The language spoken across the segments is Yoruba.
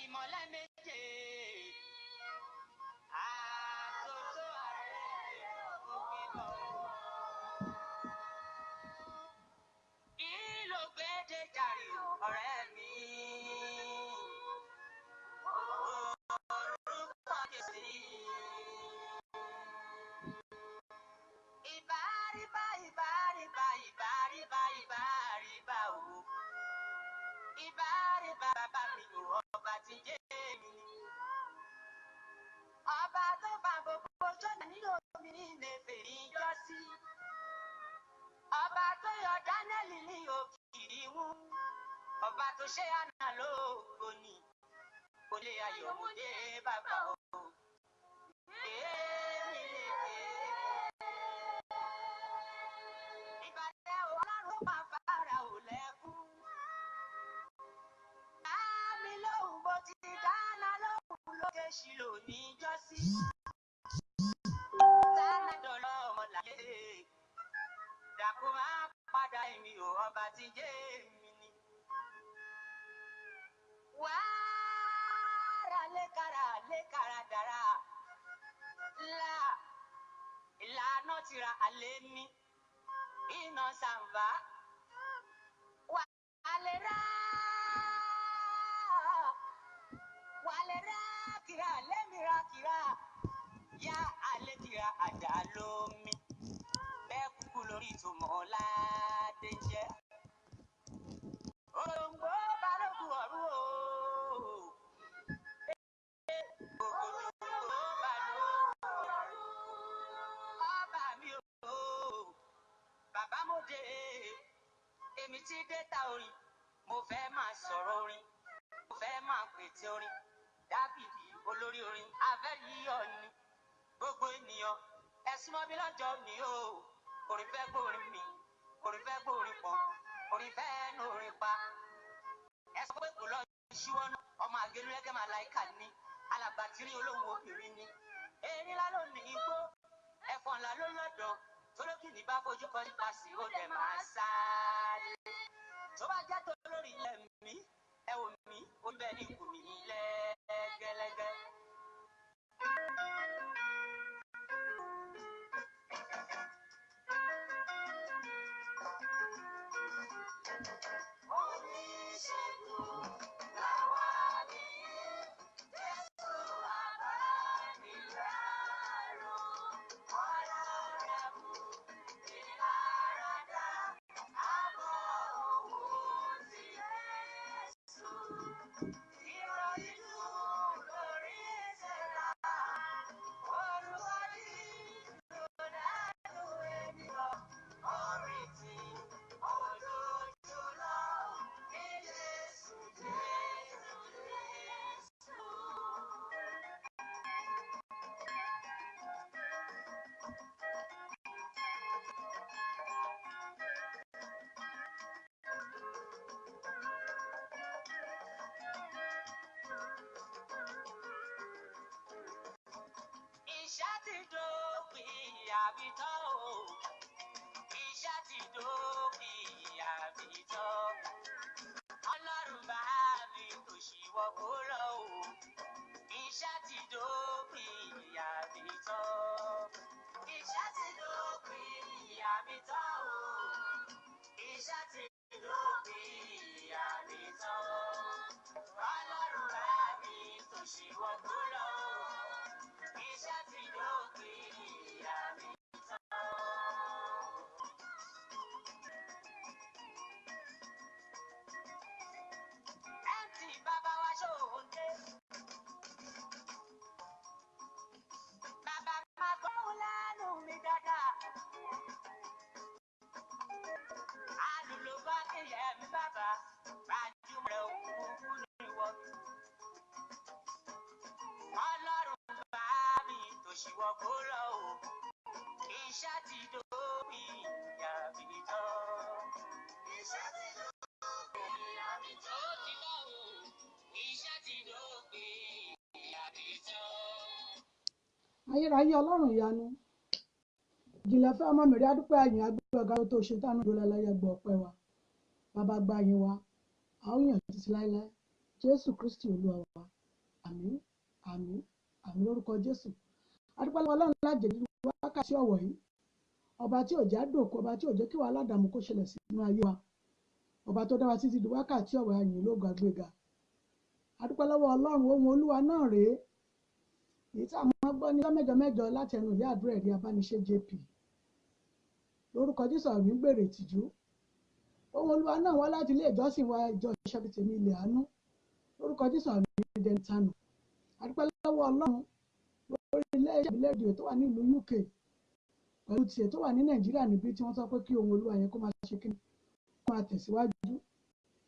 ìmọ́lẹ̀ méje àtòtò ààrẹ òfin lọ. Kí ló gbé dé jàre ọ̀rẹ́ mi? Orúkọ Jésù. Ìbáríbá ìbáríbá ìbáríbá ìbáríbá o. Ìbáríbá bàbá mi ò ọba tí jẹ́ mi ni. Ọba tó bá gbogbo sọ́nà nínú omi ní Nèfè níjọ́sí. Ọba tó yọ Dánẹ́lì ní òkìrì mú. Ọba tó ṣe àná lógo ni. Kò lè ayọ̀ mú dé bàbá o. Ìbàdàn Ọlọ́run máa fara ò lẹ́kún. Àmì lóhùn bó ti dáná lóhùn lókè ṣìlò níjọ́sí. Dáná dọ̀lọ́ ọmọ láyé. Dàkú máa padà èmi ò ọba tí jẹ́ èmi ni. Wàrà lékara dára. Ìlànà tìra àlẹ́ mi. Iná sàǹbà. Wàlẹ́rà kìrà lẹ́mìíràn kìrà. Yá àlẹ́ kìrà àdá lómi. Bẹ́ẹ̀ kúkú lórí ìtumọ̀ ládé jẹ́. Òǹgbò balógun ọ̀run o. Òǹgbò balógun ọ̀run. Ọba mi o. Bàbá mo dé. Èmi ti dé ta orin. Mo fẹ́ máa sọ̀rọ̀ orin. Mo fẹ́ máa pète orin. Dábìdì olórí orin afẹ́yíyọ̀ ni. Gbogbo ènìyàn ẹ súnmọ́ mi lọ́jọ́ mi o. Orin fẹ́ gbórin mi. Orin fẹ́ gbórin pọ̀. Orin fẹ́ nu orin pa. Ẹ sọ pé kò lọ ṣíwọ́ náà. Ọmọ àgẹlú ẹgẹ́ máa láìka ní. Alàgbàtìrí olóhùn obìnrin ni. Erin ńlá ló ní igbó. Ẹ̀fọn ńlá ló lọ́dọ̀. Tolókìní bá fojú kọ nípa sí ó dẹ̀ máa sáré. Tó bá jẹ́ tó lórí ilẹ̀ mi, ẹ wò mí, ó ń bẹ ní ikùn mi lẹ́gẹ́lẹ́gẹ́. Oníṣègùn làwa ní Jésù àbániráró. Ọlọ́run mú ìláradá. Àbọ̀ òun ti Jésù. Ìròyìn dùn lórí ìṣẹ̀lá. Orúkọ dídùn lẹ́nu ènìyàn. Orin tí ó dojú lọ ní Jésù, Jésù, Jésù. Iṣẹ́ ti dópin àbítọ́ o. Iṣẹ́ ti dópin àbítọ́. Ọlọ́run bá mi tó ṣíwọ́ kó lọ o. Iṣẹ́ ti dópin àbítọ́. Iṣẹ́ ti dópin àbítọ́ o. Iṣẹ́ ti dópin àbítọ́. Ọlọ́run bá mi tó ṣíwọ́ kó lọ o. Iṣẹ́ ti dópin àbítọ́. Ẹ̀ǹtì bàbá wa ṣòǹdé. Bàbá máa gbóhùn lẹ́nu mi dáadáa. Àlùlò bá kéyẹ̀ mi bàbá. Gbajúmọ̀ rẹ̀ òkú ní wọ́n. Ọlọ́run bá mi tó ṣíwọ́ kó lọ o. Iṣẹ́ ti dópin àbítọ́. Iṣẹ́ ti dópin àbítọ́. Ó ti bá o. Iṣẹ́ ti dópin àbítọ́. Ayérayé Ọlọ́run ìyanu. Ìjìnlẹ̀ fẹ́ ọmọ mi rí adúpẹ́ àyìn agbẹ́ ọ̀gá tó ṣe tánú ìjọba láyé gbọ́ ọpẹ́ wa. Bàbá gba yín wa. A ó yàn títí láéláé. Jésù Kristi Olúwa wa. Àmín, àmín, àmín lórúkọ Jésù. A dúpẹ́ lọ́wọ́ Ọlọ́run lájẹ̀ nínú wákàtí ọ̀wọ̀ yìí. Ọba tí ò jẹ́ dòkú, ọba tí ò jẹ́ kí wàhálà àdàmú kó ṣẹlẹ̀ sínú ayé wa. Ọba tó dá wa títí di wákàtí ọ̀wọ̀ àyìn lógo àgbéga. A dúpẹ́ lọ́wọ́ Ọlọ́run, ohun Olúwa náà rèé. Èyí tí a máa gbọ́ ní mẹ́jọ mẹ́jọ láti ẹnu ìyá àdúrà Eriabanise JP. Lórúkọ Jésù àwọn ní gbèrè ìtìjú. Ohun Olúwa náà wá láti ilé ìjọsìn wa ìjọ Ìṣẹ́bi Tèmi Ilẹ̀ Àánú. Lórúkọ Jésù àwọn ní dẹ́ntánù. A dúpẹ́ lọ́wọ́ Ọlọ́run lórí ilé ìṣẹ́bílẹ̀ rédíò tó wà ní ìlú UK pẹ̀lú tiẹ̀ tó wà ní Nàìjíríà níbi tí wọ́n sọ pé kí ohun Olúwa yẹn kó máa ṣe kíni kó máa tẹ̀síwájú.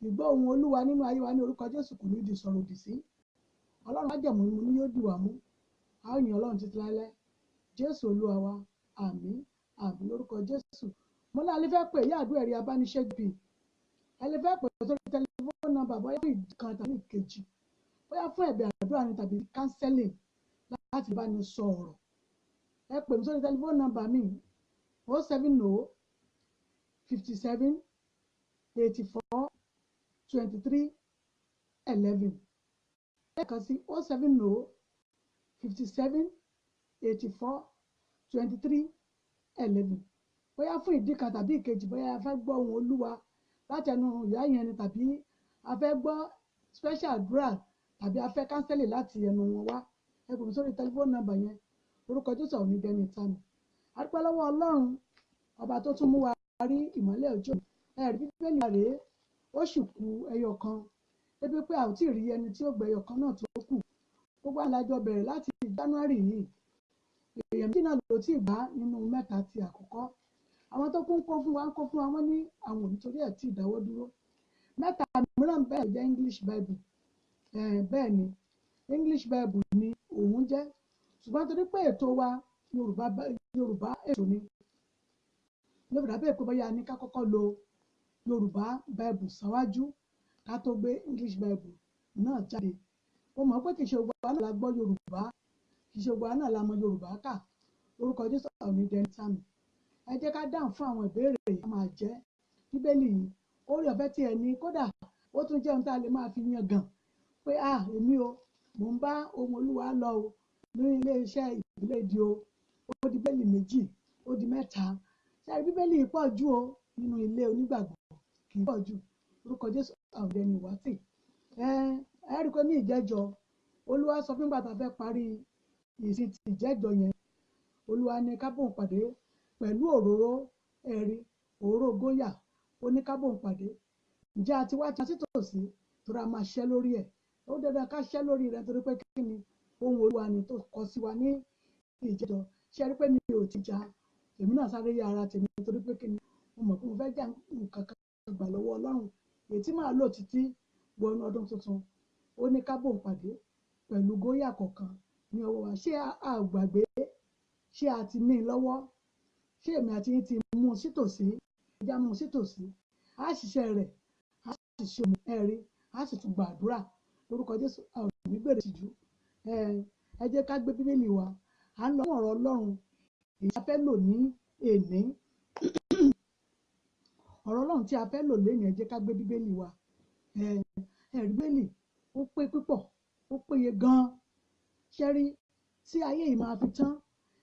Ìgbọ́ ohun Olúwa nínú ayé wa ní orúkọ Jésù kò ní di sọ̀rọ̀ òdì sí. Ọlọ́run májẹ̀mú ni yóò dì wá mú. A ó yin Ọlọ́run títí láéláé. Jésù Olúwa wa. Àmín, àmín lórúkọ Jésù. Mo ní alẹ́ fẹ́ pè ìyá àdúrà Eriabanise JP. Ẹ lè fẹ́ pè sórí tẹlifóònù nọ́mbà bóyá fún ìkan tàbí ìkejì, bóyá fún ẹ̀bẹ̀ àdúrà ni tàbí counseling láti bá ní sọ ọ̀rọ̀. Ẹ pè mí sórí tẹlifóònù nọ́mbà mi 070 57 84 23 11. Lẹ́ẹ̀kan sí 070 57 84 23 11. Bóyá fún ìdí kan tàbí ìkejì, bóyá a fẹ́ gbọ́ ohun Olúwa láti ẹnu ìyá yẹn ni tàbí a fẹ́ gbọ́ special àdúrà tàbí a fẹ́ kánsẹ́lì láti ẹnu wọn wá. Ẹ pè mí sórí tẹlifóònù nọ́mbà yẹn. Orúkọ Jésù àwọn onídẹ́ni ìtànù. A dúpẹ́ lọ́wọ́ Ọlọ́run ọba tó tún mú wa rí ìmọ́lẹ̀ ọjọ́. Ẹ̀rí Bíbélì rèé, ó sì kù ẹyọ kan. Débi pé a ò tí ì rí ẹni tí ó gbé ẹyọ kan náà tó kù. Gbogbo àlàjọ bẹ̀rẹ̀ láti January yìí. Èèyàn méjì náà ló tí ì bá nínú mẹ́ta ti àkọ́kọ́. Àwọn tó kún kó fún wa wọ́n ní àwọn nítorí ẹ̀ tí ìdáwọ́ dúró. Mẹ́ta mìíràn bẹ́ẹ̀ jẹ́ English Bible. Bẹ́ẹ̀ ni English Bible ni Ohun jẹ́. Ṣùgbọ́n torí pé ètò wa Yorùbá ètò ni. Lóòótọ́ bẹ́ẹ̀ pé bóyá ní ká kọ́kọ́ lo Yorùbá Bible ṣáwájú ká tó gbé English Bible náà jáde. Mo mọ̀ pé kìí ṣe gbogbo wa náà la gbọ́ Yorùbá, kìí ṣe gbogbo wa náà la mọ Yorùbá kà. Lórúkọ Jésù àwọn onídẹ́ntánù. Ẹ jẹ́ ká dáhùn fún àwọn ìbéèrè yìí máa jẹ́ Bíbélì yìí. Oore ọ̀fẹ́ tí ẹ ní kódà ó tún jẹ́ ohun tá a lè máa fi yan gàn pé èmi o mò ń bá ohun Olúwa lọ o ní ilé iṣẹ́ ìbílẹ̀ èdè o. Ó di Bíbélì méjì, ó di mẹ́ta. Ṣé Bíbélì pọ̀ jù o nínú ilé onígbàgbọ́ kì í pọ̀ jù. Lórúkọ Jésù àwọn ọ̀dẹ́ni wá sí. Ẹ rí i pé ní ìjẹ́jọ́ Olúwa sọ fún bàtà fẹ́ parí ìsìn ti ìjẹ́jọ́ yẹn. Olúwa ní ká bóun pàdé pẹ̀lú òróró ẹ̀rí òróró góyà. Ó ní ká bóun pàdé. Ǹjẹ́ a ti wá sí tòsí torí a máa ṣẹ́ lórí ẹ̀. Ó dandan ká ṣẹ́ lórí rẹ̀ torí pé kí ni ohun Olúwa ni tó kọ sí wa ní ìjẹ́jọ́. Ṣé ẹ rí pé mi ò ti jà? Èmi náà sáré yá ara tèmi torí pé kí ni mo mọ̀ pé mo fẹ́ jà nǹkan kan gbà lọ́wọ́ Ọlọ́run. Èyí tí màá lò títí wọ inú ọdún tuntun. Ó ní ká bóun pàdé pẹ̀lú góyà kọ̀ọ̀kan ní ọwọ́ wa. Ṣé a gbàgbé? Ṣé a ti ní lọ́wọ́? Ṣé èmi àti yín ti mú un sítòsí? Ẹja mú un sítòsí. A ṣiṣẹ́ rẹ̀, a sì ṣe omi ẹ̀rí, a sì tún gbàdúrà. Lórúkọ Jésù àwọn òní gbèrè ìtìjú. Ẹ jẹ́ ká gbé Bíbélì wa. À ń lọ fún ọ̀rọ̀ Ọlọ́run èyí tí a fẹ́ lò ní èní. Ọ̀rọ̀ Ọlọ́run tí a fẹ́ lò lénìí, ẹ jẹ́ ká gbé Bíbélì wa. Ẹ̀rí Bíbélì ó pé púpọ̀, ó péye gan-an. Ṣẹ́rí tí ayé yìí máa fi tán.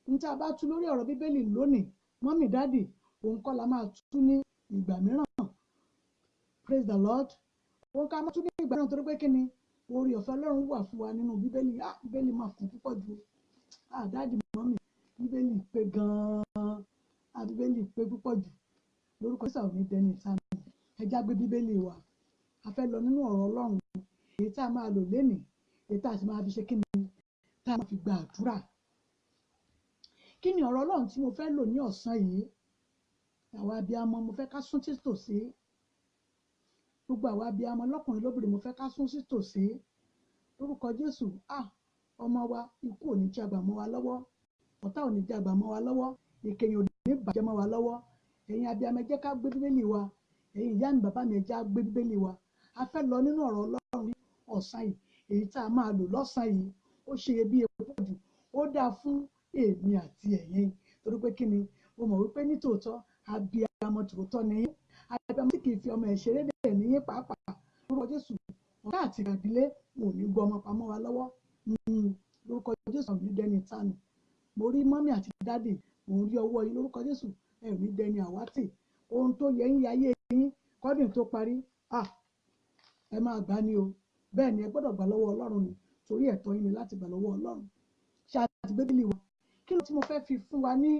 Ní tí a bá tú lórí ọ̀rọ̀ Bíbélì lónìí, mọ́mì dáàdì, òun kọ́ la máa tú ní ìgbà mìíràn. Praise the Lord. Òun ká máa tú ní ìgbà mìíràn torí pé kí ni oore ọ̀fẹ́ Ọlọ́run wà fún wa nínú Bíbélì. Bíbélì máa kún púpọ̀ jù. Dáàdì mọ́mì, Bíbélì pé gan-an. Bíbélì pé púpọ̀ jù. Lórúkọ Jésù àwọn onídẹ́ni ìtànù. Ẹ já gbé Bíbélì wa. A fẹ́ lọ nínú ọ̀rọ̀ Ọlọ́run èyí tá a máa lò lénìí, èyí tá a sì máa fi ṣe kí ni tá a máa fi gba àdúrà. Kí ni ọ̀rọ̀ Ọlọ́run tí mo fẹ́ lò ní ọ̀sán yìí? Àwa abiyamọ mo fẹ́ ká sún títòsí. Gbogbo àwa abiyamọ lọ́kùnrin lóbìnrin mo fẹ́ ká sún títòsí. Lórúkọ Jésù, ọmọ wa ikú ò ní jàgbà mọ́ wa lọ́wọ́. Ọ̀tá ò ní jàgbà mọ́ wa lọ́wọ́. Ìkẹyìn ò ní bàjẹ́ mọ́ wa lọ́wọ́. Ẹ̀yin abiyamọ ẹ jẹ́ ká gbé Bíbélì wa. Ẹ̀yin ìyá mi bàbá mi ẹ jẹ́ ká gbé Bíbélì wa. A fẹ́ lọ nínú ọ̀rọ̀ Ọlọ́run ní ọ̀sán yìí. Èyí tá a máa lò lọ́sàn yìí ó ṣe iyebíye púpọ̀ jù. Ó dáa fún èmi àti ẹ̀yin torí pé kí ni mo mọ̀ wípé ní tòótọ́ abiyamọ tòótọ́ ni yín. Abiyamọ tí kì í fi ọmọ ẹ̀ ṣeré dẹ̀ ní yín pàápàá. Lórúkọ Jésù ọ̀tá àti ìdílé wọn ò ní gbọ́ ọmọ pamọ́ wa lọ́wọ́. Lórúkọ Jésù ò ní dẹni ìtanù. Mo rí mọ́mí àti dádì, mo rí ọwọ́ yín lórúkọ Jésù, ẹ ò ní dẹni àwátì. Ohun tó yẹ yín ayé yín kọ́dún tó parí, ẹ máa gbà ní o. Bẹ́ẹ̀ ni ẹ gbọ́dọ̀ gbà lọ́wọ́ Ọlọ́run ni, torí ẹ̀tọ́ yín ni láti gbà lọ́wọ́ Ọlọ́run. Ṣé àti Bíbélì wa? Kí ló tí mo fẹ́ fi fún wa ní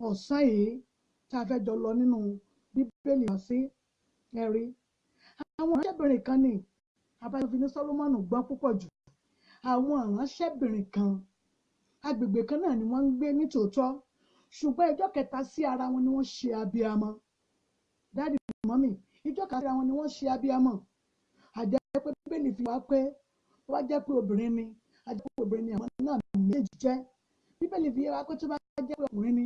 ọ̀sán yìí tá a fẹ́ jọ lọ nínú Bíbélì wa sí ẹ̀rí? Àwọn ìránṣẹ́bìnrin kan ní abájọ́fi ní Sólómọ́nù gbọ́n púpọ̀ jù. Àwọn ìránṣẹ́bìnrin kan agbègbè kan náà ni wọ́n ń gbé ní tòótọ́, ṣùgbọ́n ìjọ kẹta sí ara wọn ni wọ́n ṣe abiyamọ. Dáàdì mọ́mì, ìjọ kẹta sí ara wọn ni wọ́n ṣe abiyamọ. Àjẹ́ pé Bíbélì fi wá pé wá jẹ́ pé obìnrin ni, àjẹ́ pé obìnrin ni àwọn náà méjèèjì jẹ́. Bíbélì fi wá pé tó bá jẹ́ pé ọkùnrin ni,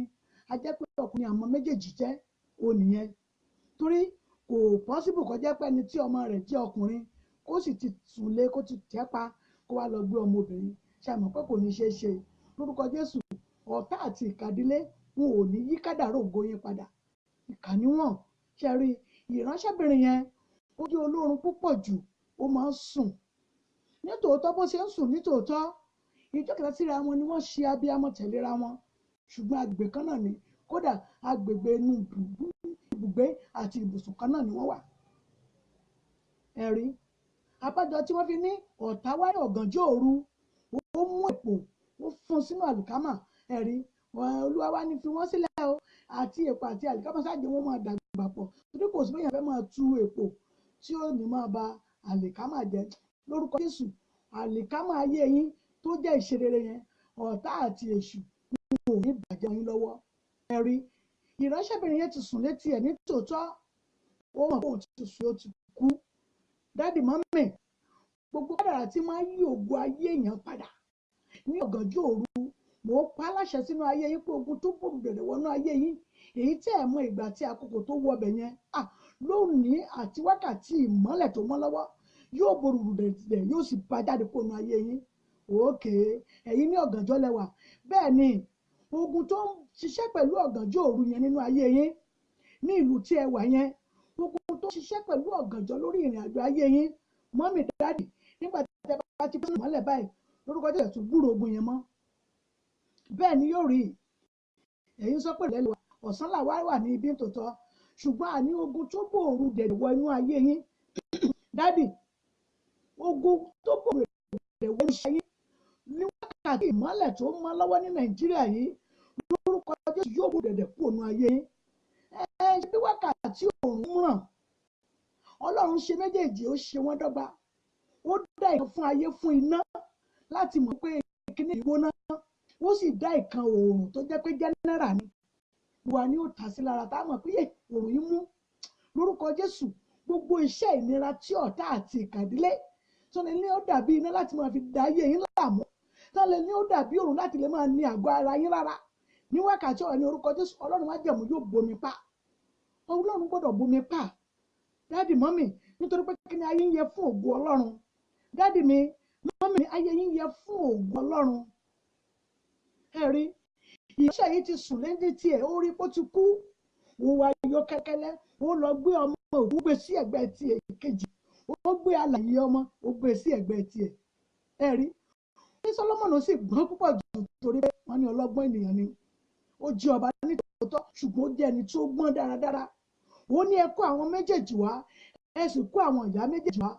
àjẹ́ pé ọkùnrin àwọn méjèèjì jẹ́ ònìyẹn. Torí kò pọ́sibù kó jẹ́ pé ẹni tí ọmọ rẹ̀ jẹ́ ọkùnrin kó sì ti sùn lé kó ti tẹ́ pa kó wá lọ gbé ọmọbìnrin. Ṣé àmọ́ pé kò ní ṣeé ṣe? Lórúkọ Jésù, ọ̀tá àti ìkàdílé wọn ò ní yí kádàrá ògo yín padà. Ìkà ni wọ́n. Ṣé rí ìránṣẹ́bìnrin yẹn, ó jẹ́ olórun púpọ̀ jù, ó máa ń sùn. Nítòótọ́ bó ṣe ń sùn nítòótọ́, ìjọ kẹta síra wọn ni wọ́n ṣe abiyamọ tẹ̀léra wọn. Ṣùgbọ́n agbègbè kan náà ni, kódà agbègbè inú ibùgbé àti ibùsùn kan náà ni wọ́n wà. Ẹ̀rí abájọ tí wọ́n fi ní ọ̀tá wá ní ọ̀gànjọ́ òru, ó mú èpò ó fún sínú àlùkámà. Ẹ̀rí Olúwa wá ní fi wọ́n sílẹ̀ o, àti èpò àti àlùkámà ṣáàjì wọn máa dàgbà pọ̀. Torí kò sí bẹ́yàn fẹ́ máa tú èpò tí ó ní máa ba àlùkámà jẹ́. Lórúkọ Jésù, àlùkámà ayé yín tó jẹ́ ìṣerere yẹn, ọ̀tá àti èṣù wọn ò ní bàjẹ́ yín lọ́wọ́. Ẹ̀rí ìránṣẹ́bìnrin yẹn ti sùn létí ẹ̀ ní tòótọ́, ó mọ̀ pé òun ti sùn, ó ti kú. Dáàdì mọ́mì, gbogbo kádàrá tí máa yí ògo ayé èèyàn padà ní ọ̀gànjọ́ òru, mò ń pa á láṣẹ sínú ayé yín pé ogun tó bòrò dẹ̀dẹ̀ wọnú ayé yín, èyí tí ẹ̀ mọ ìgbà tí àkókò tó wọ ọbẹ̀ yẹn, lónìí àti wákàtí ìmọ́lẹ̀ tó mọ́ lọ́wọ́ yóò bòrò dẹ̀dẹ̀, yóò sì bá jáde kónú ayé yín. Òkè ẹ̀yin ní ọ̀gànjọ́ lẹ́wà. Bẹ́ẹ̀ ni ogun tó ń ṣiṣẹ́ pẹ̀lú ọ̀gànjọ́ òru yẹn nínú ayé yín ní ìlú tí ẹ wà yẹn, ogun tó ń ṣiṣẹ́ pẹ̀lú ọ̀gànjọ́ lórí ìrìn àjò ayé yín, mọ́mì dáàdì, nígbà tí ẹ bá ti pín ìmọ́lẹ̀ báyìí, lórúkọ Jésù tún gbúrò ogun yẹn mọ́. Bẹ́ẹ̀ ni yóò rí. Ẹ̀yin sọ pé lẹ́lu ọ̀sán làwa wà ní ibi tòótọ́, ṣùgbọ́n àní ogun tó bòrò dẹ̀dẹ̀ wọ inú ayé yín. Dáàdì, ogun tó bòrò dẹ̀dẹ̀ wọ iṣẹ́ yín ní wákàtí ìmọ́lẹ̀ tó mọ́ lọ́wọ́ ní Nàìjíríà yìí, lórúkọ Jésù yóò bòrò dẹ̀dẹ̀ kú inú ayé yín. Ṣé bí wákàtí òòrùn ràn, Ọlọ́run ṣe méjèèjì, ó ṣe wọ́n dọ́gba. Ó dá ìkan fún ayé fún iná láti mọ̀ pé kíní ìgbóná, ó sì dá ìkan òòrùn tó jẹ́ pé jẹ́nẹ́rà ni wà ní ó tà sí lára tá a mọ̀ pé òòrùn yìí mú. Lórúkọ Jésù, gbogbo iṣẹ́ ìnira tí ọ̀tá àti ìkàdílé tó lè ní ó dàbí iná láti máa fi dá ayé yín láàmú, tó lè ní ó dàbí òòrùn láti lè máa ní àgọ́ ara yín rárá, ní wákàtí ọ̀rọ̀ ní orúkọ Jésù, Ọlọ́run májẹ̀mú yóò bomi pa. Ọlọ́run gbọ́dọ̀ bomi pa. Dáàdì mọ́mì, nítorí pé kí ni ayé ń yẹ fún ògo Ọlọ́run. Dáàdì mi, mọ́mì, ayé yín yẹ fún ògo Ọlọ́run. Ẹ̀rí ìránṣẹ́ yìí ti sùn lẹ́yìn tí ẹ̀ ó rí pé ó ti kú, ó wá yọ kẹ́kẹ́lẹ́, ó lọ gbé ọmọ òkú gbé sí ẹ̀gbẹ́ tiẹ̀ kejì, ó gbé alààyè ọmọ ó gbé sí ẹ̀gbẹ́ tiẹ̀. Ẹ̀rí ní Sólómọ́nù sì gbọ́n púpọ̀ jù, torí pé wọ́n ní ọlọ́gbọ́n ènìyàn ni. Ó jẹ́ ọba ní tòótọ́, ṣùgbọ́n ó jẹ́ ẹni tó gbọ́n dáradára. Ó ní ẹ kó àwọn méjèèjì wá, ẹ sì kó àwọn ìyá méjèèjì wá.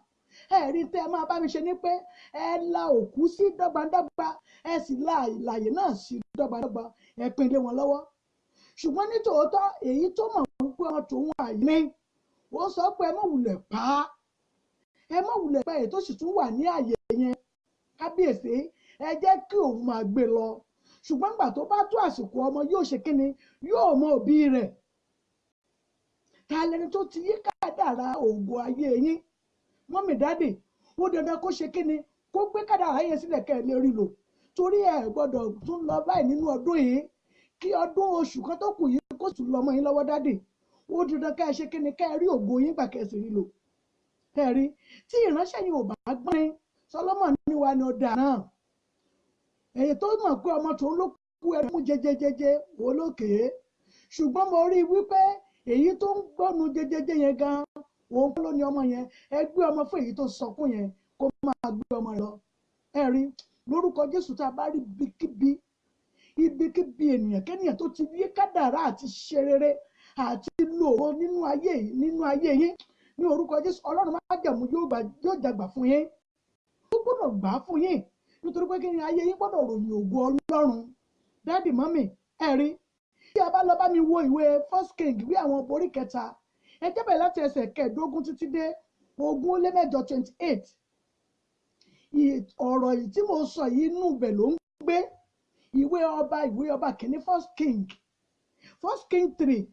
Ẹ̀rí tẹ́ ẹ máa bá mi ṣe ni pé ẹ la òkú sí dọ́gbandọ́gba, ẹ sì la ìlàyè náà sí dọ́gbandọ́gba, ẹ pín lé wọn lọ́wọ́. Ṣùgbọ́n ní tòótọ́ èyí tó mọ̀ pé ọmọ tòun àìní, ó sọ pé ẹ má wulẹ̀ pa á, ẹ má wulẹ̀ pa èyí tó sì tún wà ní àyè yẹn. Kábíyèsí, ẹ jẹ́ kí òun máa gbé lọ. Ṣùgbọ́n gbà tó bá tó àsìkò ọmọ yóò ṣe kíni, yóò mọ òbí rẹ̀. Ta lẹni tó ti yí kádàrá ògo ayé yín? Mọ́mì dáàdì, ó dandan kó ṣe kíni, kó gbé kádàrá yẹn sílẹ̀ kẹ́ ẹ lè rí lò. Torí ẹ gbọ́dọ̀ tún lọ báyìí nínú ọdún yìí, kí ọdún oṣù kan tó kù yìí kó tún lọ mọ́ yín lọ́wọ́ dáàdì. Ó dandan kẹ́ ẹ ṣe kíni, kẹ́ ẹ rí ògo yín gbà kẹ́ ẹ sì rí lò. Ẹ̀rí tí ìránṣẹ́ yìí ò bá gbọ́n ní Sólómọ́nù ní wa ni ọ̀dà náà. Èyí tó mọ̀ pé ọmọ tòun ló kú ẹnu jẹjẹjẹjẹ olókè. Ṣùgbọ́n mo rí wípé èyí tó ń gbọ́nu jẹjẹjẹ yẹn gan, òun ló ní ọmọ yẹn, ẹ gbé ọmọ fún èyí tó sọkún yẹn kó máa gbé ọmọ rẹ̀ lọ. Ẹ rí lórúkọ Jésù, tá a bá rí ibikíbi ènìyàn kẹ́nìyàn tó ti yí kádàrá àti ṣe rere àti lòó nínú ayé yín, ní orúkọ Jésù, Ọlọ́run májẹ̀mú yóò jàgbà fún yín, ó gbọ́dọ̀ gbà á fún yín, nítorí pé kí ni ayé yín gbọ́dọ̀ ròyìn ògo Ọlọ́run. Dáàdì mọ́mì, ẹ rí tí a bá lọ bá mi wo ìwé First King ìwé àwọn ọba orí 3, ẹ jẹ́bẹ̀ láti ẹsẹ̀ 15 títí dé 28. Ọ̀rọ̀ yìí tí mo sọ yìí inú ibẹ̀ ló ń gbé. Ìwé ọba kìíní First King 3,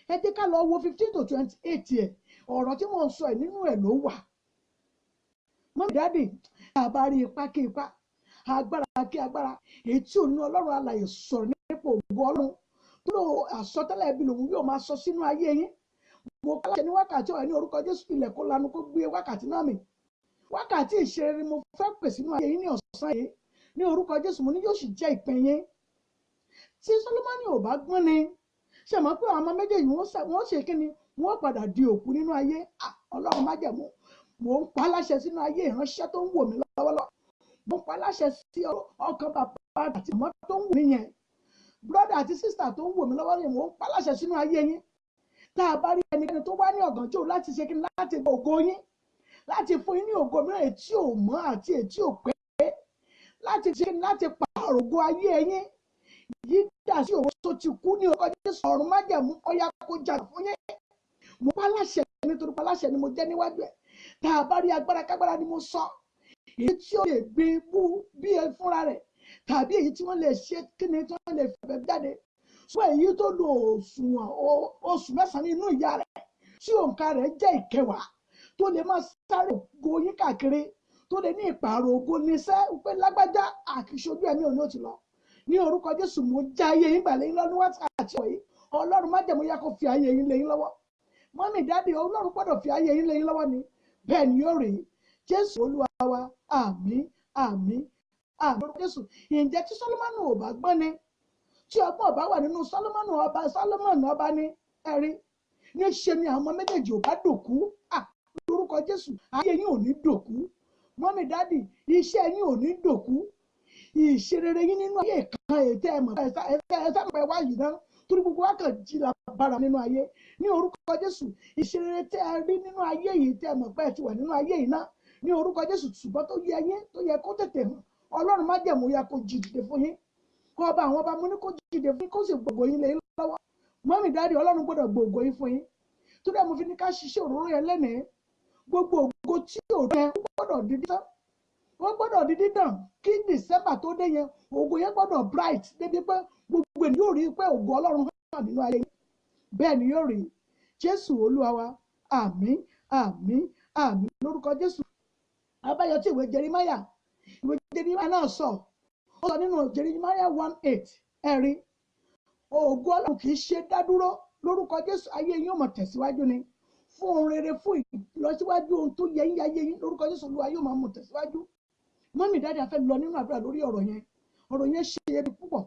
ẹ jẹ́ ká lọ wo 15 to 28 ẹ̀. Ọ̀rọ̀ tí mo sọ yìí nínú ẹ̀ ló wà. Mọ́mí dáàdì, àbá rí ipá kí ipá, agbára kí agbára, èyí tí òun Ọlọ́run alààyè sọ̀rọ̀ nípa ògo Ọlọ́run tó lò àsọtẹ́lẹ̀ ẹbí lòun yóò máa sọ sínú ayé yín. Mo pàṣẹ ní wákàtí ọ̀rẹ́ ní orúkọ Jésù, ilẹ̀ kó lanu kó gbé wákàtí náà mì. Wákàtí ìṣeré mo fẹ́ pè sínú ayé yín ní ọ̀sán yìí ní orúkọ Jésù, mo ní yóò sì jẹ́ ìpín yín. Tí Sólómọ́nì ò bá gbọ́n ni, ṣe mọ̀ pé àwọn ọmọ méjèèjì wọ́n ṣe kí ni, wọ́n padà di òkú nínú ayé. Ọlọ́run májẹ̀mú, mò ń pa láṣẹ sínú ayé ìránṣẹ́ tó ń wò mí lọ́wọ́lọ́wọ́, mo ń pa láṣẹ sí ọkàn bàbá àti mọ́ tó ń wò mí yẹn, brọ́dà àti sísà tó ń wò mí lọ́wọ́ yẹn, mò ń pa láṣẹ sínú ayé yín. Tá a bá rí ẹnikẹ́ni tó wá ní ọ̀gànjọ́ láti ṣe kí ni, láti gba ògo yín, láti fún yín ní ògo mìíràn èyí tí ò mọ́ àti èyí tí ò pé, láti ṣe kí ni, láti pààrọ̀ ògo ayé yín yídà sí òwò tó ti kú ní orúkọ Jésù. Ọ̀run májẹ̀mú ọ̀yá kó jà fún yín. Mo pa láṣẹ nítorí pa láṣẹ ni mo jẹ́ níwájú ẹ̀. Tá a bá rí agbára kágbára ni mo sọ, èyí tí ó lè gbé bú bí ẹ fúnra rẹ̀, tàbí èyí tí wọ́n lè ṣe kí ni tí wọ́n lè fẹ́ jáde, fún èyí tó lo oṣù 9 nínú ìyá rẹ̀, tí òǹkà rẹ̀ jẹ́ 10, tó lè máa sáré ògo yín káàkiri, tó lè ní ìpààrọ̀ ògo níṣẹ́ pé lágbájá àkìṣojú ẹ̀mí òní ò ti lọ. Ní orúkọ Jésù, mo já ayé yín gbà lẹ́yìn lọ́dún wákàtí wọ̀nyí. Ọlọ́run májẹ̀mú yá kó fi ayé yín lẹ́yìn lọ́wọ́. Mọ́mí dáàdì, Ọlọ́run gbọ́dọ̀ fi ayé yín lẹ́yìn lọ́wọ́ ni. Bẹ́ẹ̀ ni yóò rí. Jésù Olúwa wa, àmín àmín àmín. Lórúkọ Jésù. Ǹjẹ́ tí Sólómọ́nì ò bá gbọ́n ni, tí ọgbọ́n ọba wà nínú Sólómọ́nì ọba ní ẹ̀rí, níṣe ni àwọn ọmọ méjèèjì ò bá dòkú. Lórúkọ Jésù, ayé yín ò ní dòkú. Mọ́mí dáàdì, iṣẹ́ yín ò ní dòkú. Ìṣerere yín nínú ayé kan ètò ẹ̀mọ̀ ẹ̀sàmùpẹ̀ wá yìí náà, torí gbogbo wa kàn jí la bára nínú ayé. Ní orúkọ Jésù, ìṣerere tẹ́ ẹ rí nínú ayé yìí tẹ́ ẹ̀mọ̀ pé ẹ ti wà nínú ayé yìí náà, ní orúkọ Jésù, ṣùgbọ́n tó yẹ yín tó yẹ kó tètè hàn, Ọlọ́run májẹ̀mú yẹ kó jí dìde fún yín, kó ọba àwọn ọba mú ní kó jí dìde fún yín, kó sì gbogbo yín lẹ́yìn lọ́wọ́. Mọ́mí dáàdì, Ọlọ́run gbọ́dọ̀ gbogbo yín fún yín. Tó dẹ́ mo fi ní ká ṣiṣẹ́ òróró yẹn lẹ́nìí, gbogbo ògo tí òróró yẹn gbọ́dọ̀ di dídán, wọ́n gbọ́dọ̀ di dídán kí December tó dé yẹn, ògo yẹn gbọ́dọ̀ bright débi pé gbogbo ènìyàn yóò rí pé ògo Ọlọ́run hàn nínú ayé yín. Bẹ́ẹ̀ ni yóò rí. Jésù Olúwa wa, àmín àmín àmín lórúkọ Jésù. Abáyọ tí ìwé Jeremáyà náà sọ, ó sọ nínú Jeremáyà 1:8, ẹ̀rí ògo Ọlọ́run kì í ṣe dádúró. Lórúkọ Jésù, ayé yín ó máa tẹ̀síwájú ni, fún ohun rere, fún ìlọsíwájú ohun tó yẹ yín ayé yín. Lórúkọ Jésù, Olúwa yóò máa mú tẹ̀síwájú. Mọ́mí dáàdì, a fẹ́ lọ nínú àdúrà lórí ọ̀rọ̀ yẹn ṣe ebi púpọ̀.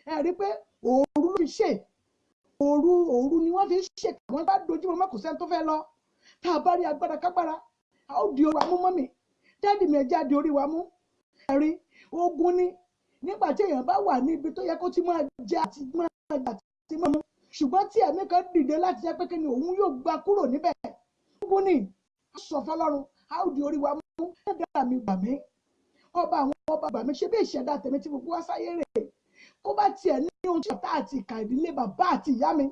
Ẹ rí pé òru ló fi ṣe, òru ni wọ́n fi ṣe, àwọn bá dojúmọ́ mọ́ kò sẹ́ni tó fẹ́ lọ. Tá a bá rí agbára kágbára, a ó di orí wa mú. Mọ́mí dáàdì, mi ẹja di orí wa mú. Ẹ rí ogun ni nígbà tí èèyàn bá wà ní ibi tó yẹ kó ti máa jẹ àti máa mú, ṣùgbọ́n tí ẹ̀mí kan dìde láti jẹ́ pé kí ni òun yóò gba kúrò níbẹ̀. Ogun ni a sọ fọlọ́run, a ó di orí wa mú. Ẹ̀dá mi gbà mí, ọba àwọn ọba gbà mí, ṣe bí ìṣẹ̀dá tèmi tí gbogbo wá sáyé rè, kó bá tiẹ̀ ní ohun tí ọ̀tá àti ìkà ìdílé bàbá àti ìyá mi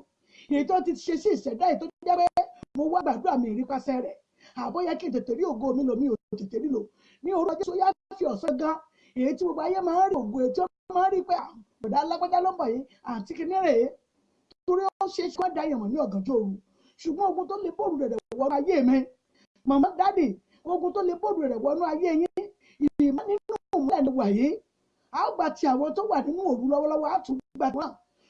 èyí tó ti ṣe sí ìṣẹ̀dá èyí tó jẹ́ pé mo wá gbàdúrà mi ìrípasẹ̀ rẹ̀, àbóyá kí n tètè rí ògo mi lò, mi ò tètè rí lò. Ní orúkọ Jésù, yá fi ọ̀sán gan èyí tí gbogbo ayé máa ń rí ògo, èyí tí wọ́n máa ń rí pé ọ̀dà alágbájá ló ń bọ̀ yìí àti kìíní rèé, torí ó ṣe é ṣe wọ́n da ìyàmọ̀ ní ọ̀gànjọ́ òru. Ṣùgbọ́n ogun tó lè bòrù rẹ̀ wọnú ayé mi, màmá dáàdì, ogun tó lè bòrù rẹ̀ wọnú ayé yín, ìmọ̀ nínú ìmọ̀lẹ̀ ló wà yìí. A ó gba ti àwọn tó wà nínú òru lọ́wọ́lọ́wọ́, á tún gba wọn.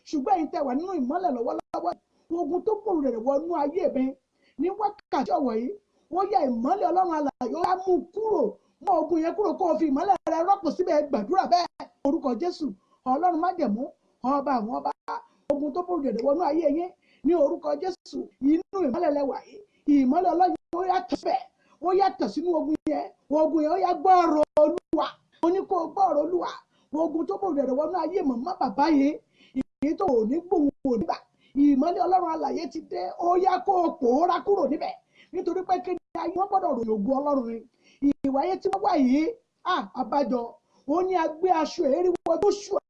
Ṣùgbọ́n ẹ̀yin tẹ́ wà nínú ìmọ̀lẹ̀ lọ́wọ́lọ́wọ́, ogun tó bòrù rẹ̀ wọnú ayé mi ní wákàtí ọ̀wọ̀ yìí, ó yẹ ìmọ̀lẹ̀ Ọlọ́run alààyè ó mú kúrò, mọ́ ogun yẹn kúrò, kó o fi ìmọ̀lẹ̀ rẹ̀ rọ́pò síbẹ̀. Gbàdúrà bẹ́ẹ̀ orúkọ Jésù. Ọlọ́run májẹ̀mú, ọba àwọn ọba, ogun tó bòrù rẹ̀ wọnú ayé yín ní orúkọ Jésù, inú ìmọ̀lẹ̀ lẹ wà yìí, ìmọ̀lẹ̀ Ọlọ́run ó yá tẹ̀síbẹ̀ ó yá tẹ̀ sínú ogun yẹn ó yá gbọ́ ọ̀rọ̀ Olúwa ó ní kó gbọ́ ọ̀rọ̀ Olúwa ogun tó bòrò rẹ̀ wọnú ayé màmá bàbá yìí èyí tó ò ní gbóhùn ò nígbà ìmọ́lẹ̀ Ọlọ́run alààyè ti dé ó yá kó pòórá kúrò níbẹ̀ nítorí pé kí ni ayé wọn gbọ́dọ̀ ròyìn ògùn Ọlọ́run ni ìwáyé tí wọ́n wà yìí àbájọ ó ní agbé aṣọ èrí wọ Jóṣúà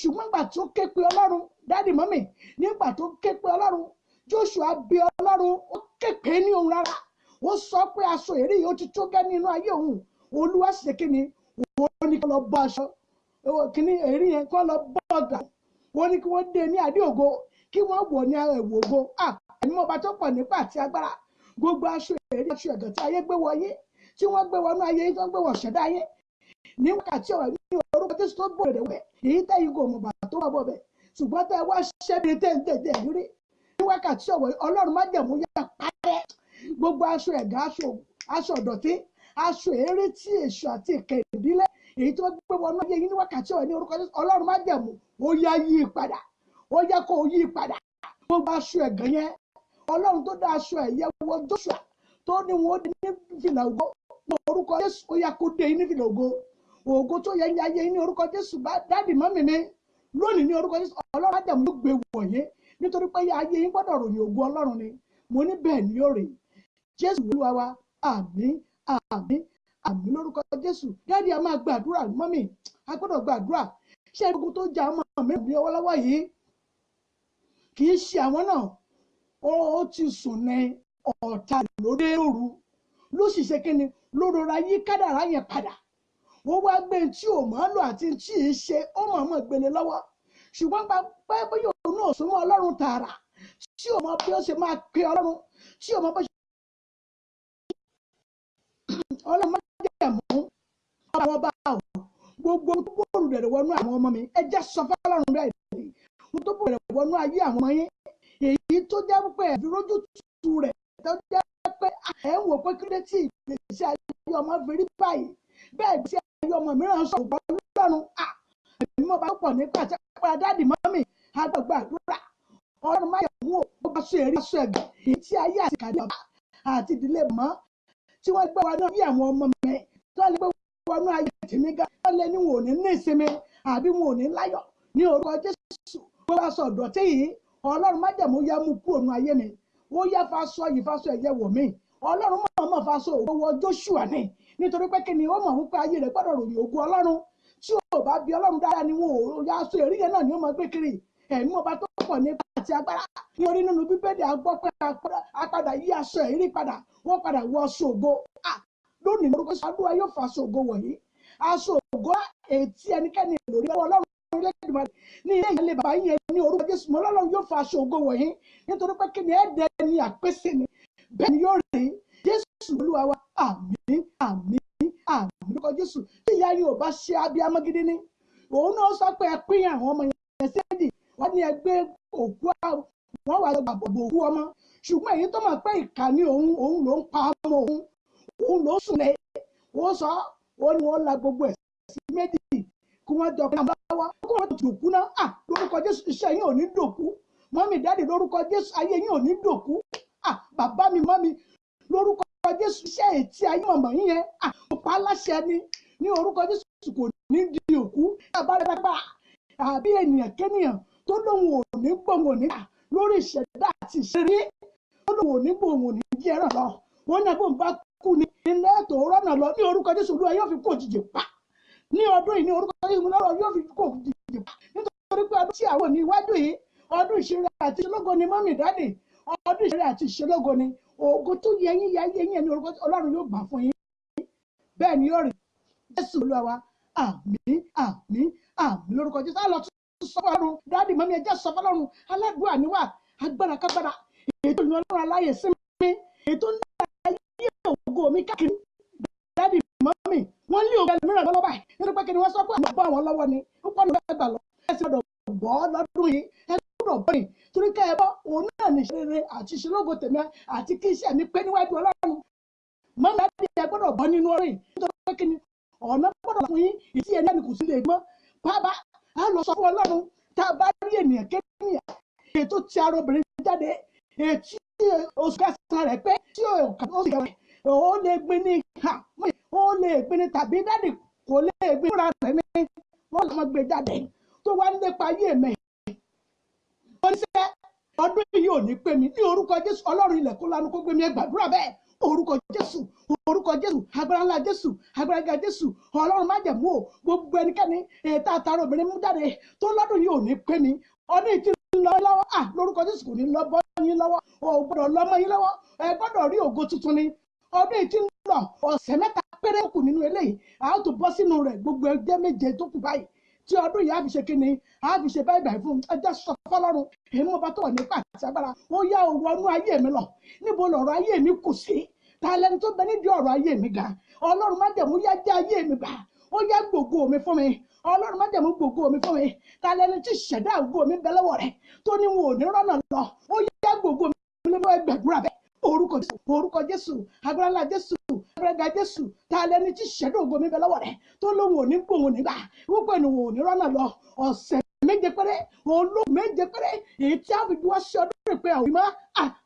ṣùgbọ́n nígbà tó ké pe Ọlọ́run dáàdì mọ́mì nígbà tó ké pe Ọlọ́run Jóṣúà bí Ọlọ́run ó ké pé ní òun rárá ó sọ pé aṣọ èrí yìí ó ti tó gẹ́ nínú ayé òun Olúwa sì kí ni ó ní kó lọ bọ́ aṣọ kíní èrí yẹn kó lọ bọ́ ọ̀gá wọ́n ní kí wọ́n dé ní adé ògo kí wọ́n wọ̀ ní ẹ̀wù ògo ẹ̀mí ọba tó pọ̀ nípa àti agbára gbogbo aṣọ èrí aṣọ ẹ̀gàn tí ayé gbé wọ yé tí wọ́n gbé wọnú ayé tó ń gbé wọ̀ ṣẹ̀dá ayé ní wákàtí ọ̀rọ̀ ní orúkọ Jésù tó bò rẹ̀ wẹ̀ èyí tẹ́yìn kò mọ̀ bàtà tó wà bọ̀ bẹ̀ ṣùgbọ́n tẹ́ wá ṣẹ́bi tẹ́ǹtẹ̀ǹtẹ̀ rírí ní wákàtí ọ̀rọ̀ Ọlọ́run má jẹ̀mú yá parẹ́ gbogbo aṣọ ẹ̀gàn aṣọ ọ̀dọ̀tí aṣọ èrí tí èṣù àti ìkẹ̀dílé èyí tó gbé wọnú ayé yìí ní wákàtí ọ̀rọ̀ ní orúkọ Jésù Ọlọ́run má jẹ̀mú ó yá yí padà ó yá kó yí padà gbogbo aṣọ ẹ̀gàn yẹn Ọlọ́run tó dá aṣọ ẹ̀yẹ wọ Jóṣúà tó ní wọn ó dé ní fìlà ògo ní orúkọ Jésù ó yá kó dé ní fìlà ògo tó yẹ ní ayé ní orúkọ Jésù bá dáàdì mọ́mì mi lónìí ní orúkọ Jésù Ọlọ́run ádámù ló gbé wọ̀nyé nítorí pé ayé yín gbọ́dọ̀ ròyìn ògo Ọlọ́run ni mo ní bẹ́ẹ̀ ni yóò rè Jésù Olúwa wa àmín àmín àmín lórúkọ Jésù dáàdì a máa gbàdúrà mọ́mì a gbọ́dọ̀ gbàdúrà ṣé ogun tó jà ọmọ mi ní ọwọ́lọ́wọ́ yìí kì í ṣe àwọn náà ó ti sùn ní ọ̀tá lóde òru ló sì ṣe kí ni ló rọra yí kádàrá yẹn padà wọ́n wá gbé tí ò mọ́ lò àti tí ì ṣe ó mọ̀ mọ́ gbélé lọ́wọ́ ṣùgbọ́n pé bóyá òun náà súnmọ́ Ọlọ́run tààrà tí ò mọ bí ó ṣe máa pe Ọlọ́run tí ò mọ bó ṣe Ọlọ́run má jẹ́ mú ọba ọba gbogbo tó bòrò rẹ̀ wọnú àwọn ọmọ mi ẹ jẹ́ sọ fọ́lọ́run bẹ́ẹ̀ ni mo tó bòrò rẹ̀ wọnú ayé àwọn ọmọ yín èyí tó jẹ́ pé ẹ̀fí rójú tu rẹ̀ tó jẹ́ pé ẹ̀ ń wò pé kí ló tí ìgbésí ayé ọmọ fi rí báyìí bẹ́ẹ̀ ìgbésí ayé ọmọ mìíràn sọ̀rọ̀ Ọlọ́run ẹ̀mí mo bá pọ̀ nípa àti àpárá dáàdì mọ́mì àgbàgbà àdúrà Ọlọ́run má yẹ mú ó bá sọ èrí aṣọ ẹ̀gàn èyí tí ayé àti kàdé ọba àti ìdílé mọ́ tí wọ́n gbé wa náà bí àwọn ọmọ mi tó lè gbé wọnú ayé tèmi gan wọ́n lé ní wọn ò ní ìsinmi àbí wọn ò ní láyọ̀ ní orúkọ Jésù gbogbo aṣọ ọ̀dọ̀tí yìí Ọlọ́run má jẹ̀mú yá mú kúrò nú ayé mi ó yá faṣọ yìí faṣọ ẹ̀yẹ wọ̀ mí Ọlọ́run mọ̀ faṣọ ògo wọ Jóṣúà ní nítorí pé kí ni ó mọ̀ wípé ayé rẹ̀ gbọ́dọ̀ ròyìn ògo Ọlọ́run tí ò bá bí Ọlọ́run dára ni wọn ò yá aṣọ èrí yẹn náà ni ó máa gbé kiri ẹ̀mí ọba tó pọ̀ nípa àti agbára ní orí nínú Bíbélì àgbọ́ pé apadà yí aṣọ èrí padà wọ́n padà wọ aṣọ ògo lónìí lórúkọ Àdúrà yóò fa aṣọ ògo wọ̀nyí aṣọ ògo ètí ẹnikẹ́ni lórí ọwọ́ Ọlọ́run ilé-ìgbìmọ̀ ní ilé ìyẹlẹ bàbá yẹn ní orúkọ Jésù mọ́ Ọlọ́run yóò fa aṣọ ògo wọ̀nyí nítorí pé kí ni ẹ̀ẹ́dẹ́ ni àpèsè ni bẹ́ẹ̀ ni yóò rí Jésù Olúwa wa àmín àmín àmín lórúkọ Jésù tí ìyá yóò bá ṣe abiyamọ gidi ni òun náà sọ pé ẹ pín àwọn ọmọ yẹn sédì wọ́n ní ẹgbẹ́ òkú wọ́n wà lọ́gbà bọ̀bọ̀ òkú ọmọ ṣùgbọ́n èyí tó mọ̀ pé ìkà ni òun ló ń pa ọmọ òun ló sùn lẹ̀ ó sọ ó ní wọ́n la gbogbo ẹ̀ sí méjì kí wọ́n jọ pé àwọn lọ́wọ́ kí wọ́n dòkú náà lórúkọ Jésù iṣẹ́ yín ò ní dòkú mọ́mì dáàdì lórúkọ Jésù ayé yín ò ní dòkú bàbá mi mọ́mì lórúkọ Jésù iṣẹ́ ètí ayé mọ̀mọ́ yín yẹn pa aláṣẹ ni ní orúkọ Jésù kò ní di òkú àbáradàgbà àbí ènìyàn kéèyàn tó lóun ò ní gbòǹgò nígbà lórí ìṣẹ̀dá àti ìṣeré tó lóun ò ní gbòǹgò ní jẹ́ ràn lọ wọn náà bó ń bá kú ní ilé ètò rọ́nà lọ ní orúkọ Jésù Olúwa yóò fi kó òjijì pa ní ọdún yìí ní orúkọ Jésù lọ́rọ̀ yóò fi kó òjijì pa nítorí pé ọdún tí àwọn ní iwájú yìí ọdún ìṣeré àti ìṣelógo ni mọ́mì dáàdì ọdún ìṣeré àti ìṣelógo ni ògo tó yẹ yín yá yé yín ní orúkọ Ọlọ́run yóò gbà fún yín bẹ́ẹ̀ ni yóò rí Jésù Olúwa wa àmín àmín àmín lórúkọ Jésù àlọ́ sọ fọlọ́run dáàdì mọ́mì ẹjẹ́ sọ fọlọ́run aládùúgbò àníwá agbára kágbára ètò ìlú Ọlọ́run aláyè sí mi ètò ń dá ògo mi káàkiri dáàdì mọ́mì wọ́n lé ògo ẹlòmíràn lọ́wọ́ báyìí nítorí pé kí ni wọ́n sọ pé àwọn bọ́ àwọn lọ́wọ́ ni ó pọ̀ lọ́wọ́ ẹgbà lọ ẹsẹ̀ gbọ́dọ̀ bọ́ lọ́dún yìí ẹ gbọ́dọ̀ bọ́ yìí torí ká ẹ bọ́ òun náà ní ìṣeré àti ìṣelógo tèmi àti kí iṣẹ́ mi pé níwájú Ọlọ́run mọ́mì dáàdì ẹ gbọ́dọ̀ bọ́ nínú orin nítorí pé kí ni ọ̀nà gbọ́dọ̀ fún yín ìdí ẹni ẹni kò sí lè gbọ́n bàbá á lọ sọ fún Ọlọ́run tá a bá rí ènìyàn kéèyàn ètò tí ara obìnrin jáde ètí oṣù kẹsàn-án rẹ̀ pé tí oṣù kẹsàn-án ó lè gbin ní ó lè gbin ní tàbí dáàdì kò lè gbin fúnra rẹ̀ ní wọ́n lọ́mọ gbé jáde tó wá nípa ayé mi. Oníṣẹ́ ọdún yìí ò ní pè mí ní orúkọ Jésù. Ọlọ́run ilẹ̀ kó lanu kó gbé mi, ẹ gbàdúrà bẹ́ẹ̀. Orúkọ Jésù, orúkọ Jésù, agbára ńlá Jésù, agbára ńlá Jésù. Ọlọ́run má jẹ̀mú o gbogbo ẹnikẹ́ni ètò àtàrà obìnrin mú jáde tó lọ́dún yìí ò ní pè mí. Ọdún yìí ti lọ lọ́wọ́ lórúkọ Jésù kò ní lọ bọ́ yín lọ́wọ́, ò gbọ́dọ̀ lọ́mọ yín lọ́wọ́, ẹ gbọ́dọ̀ rí ògo tuntun ni. Ọdún yìí ti lọ ọ̀sẹ̀ mẹ́ta péré kù nínú eléyìí, a ó tún bọ́ sínú rẹ̀ gbogbo ẹgbẹ́ méje tó kù báyìí tí ọdún yìí á fi ṣe kíni, á fi ṣe báyìí báyìí fún ẹjẹ́ sọ fọlọ́run èmi ọba tó wà nípa àti agbára ó yá wọnú ayé mi lọ. Níbo lọ̀rọ̀ ayé mi kù sí? Ta lẹni tó bẹ nídìí ọ̀rọ̀ ayé mi ga? Ọlọ́run má jẹ̀mú yá jẹ́ ayé mi gbà, ó yá gbogbo mi fún mi. Ọlọ́run má jẹ̀mú gbogbo mi fún mi. Ta lẹni tí ṣẹ̀dá gbogbo mi bẹ lọ́wọ́ rẹ̀ tó ní wọn ò ní rọ́nà lọ, ó yá gbogbo mi lọ́wọ́ ẹgbẹ̀dúrà bẹ́ẹ̀. Orúkọ Jésù, agbára ńlá Jésù, agbára Jésù. Ta lẹni tí ṣẹ̀dá ògo mi bẹ lọ́wọ́ rẹ̀ tó lóhun ò ní gbòhun nígbà wípé ènìyàn ò ní rọ́nà lọ. Ọ̀sẹ̀ méje péré, olóhùn méje péré, èyí tí a fi ju wá sí ọdún rẹ̀ pé àwọn ìmọ̀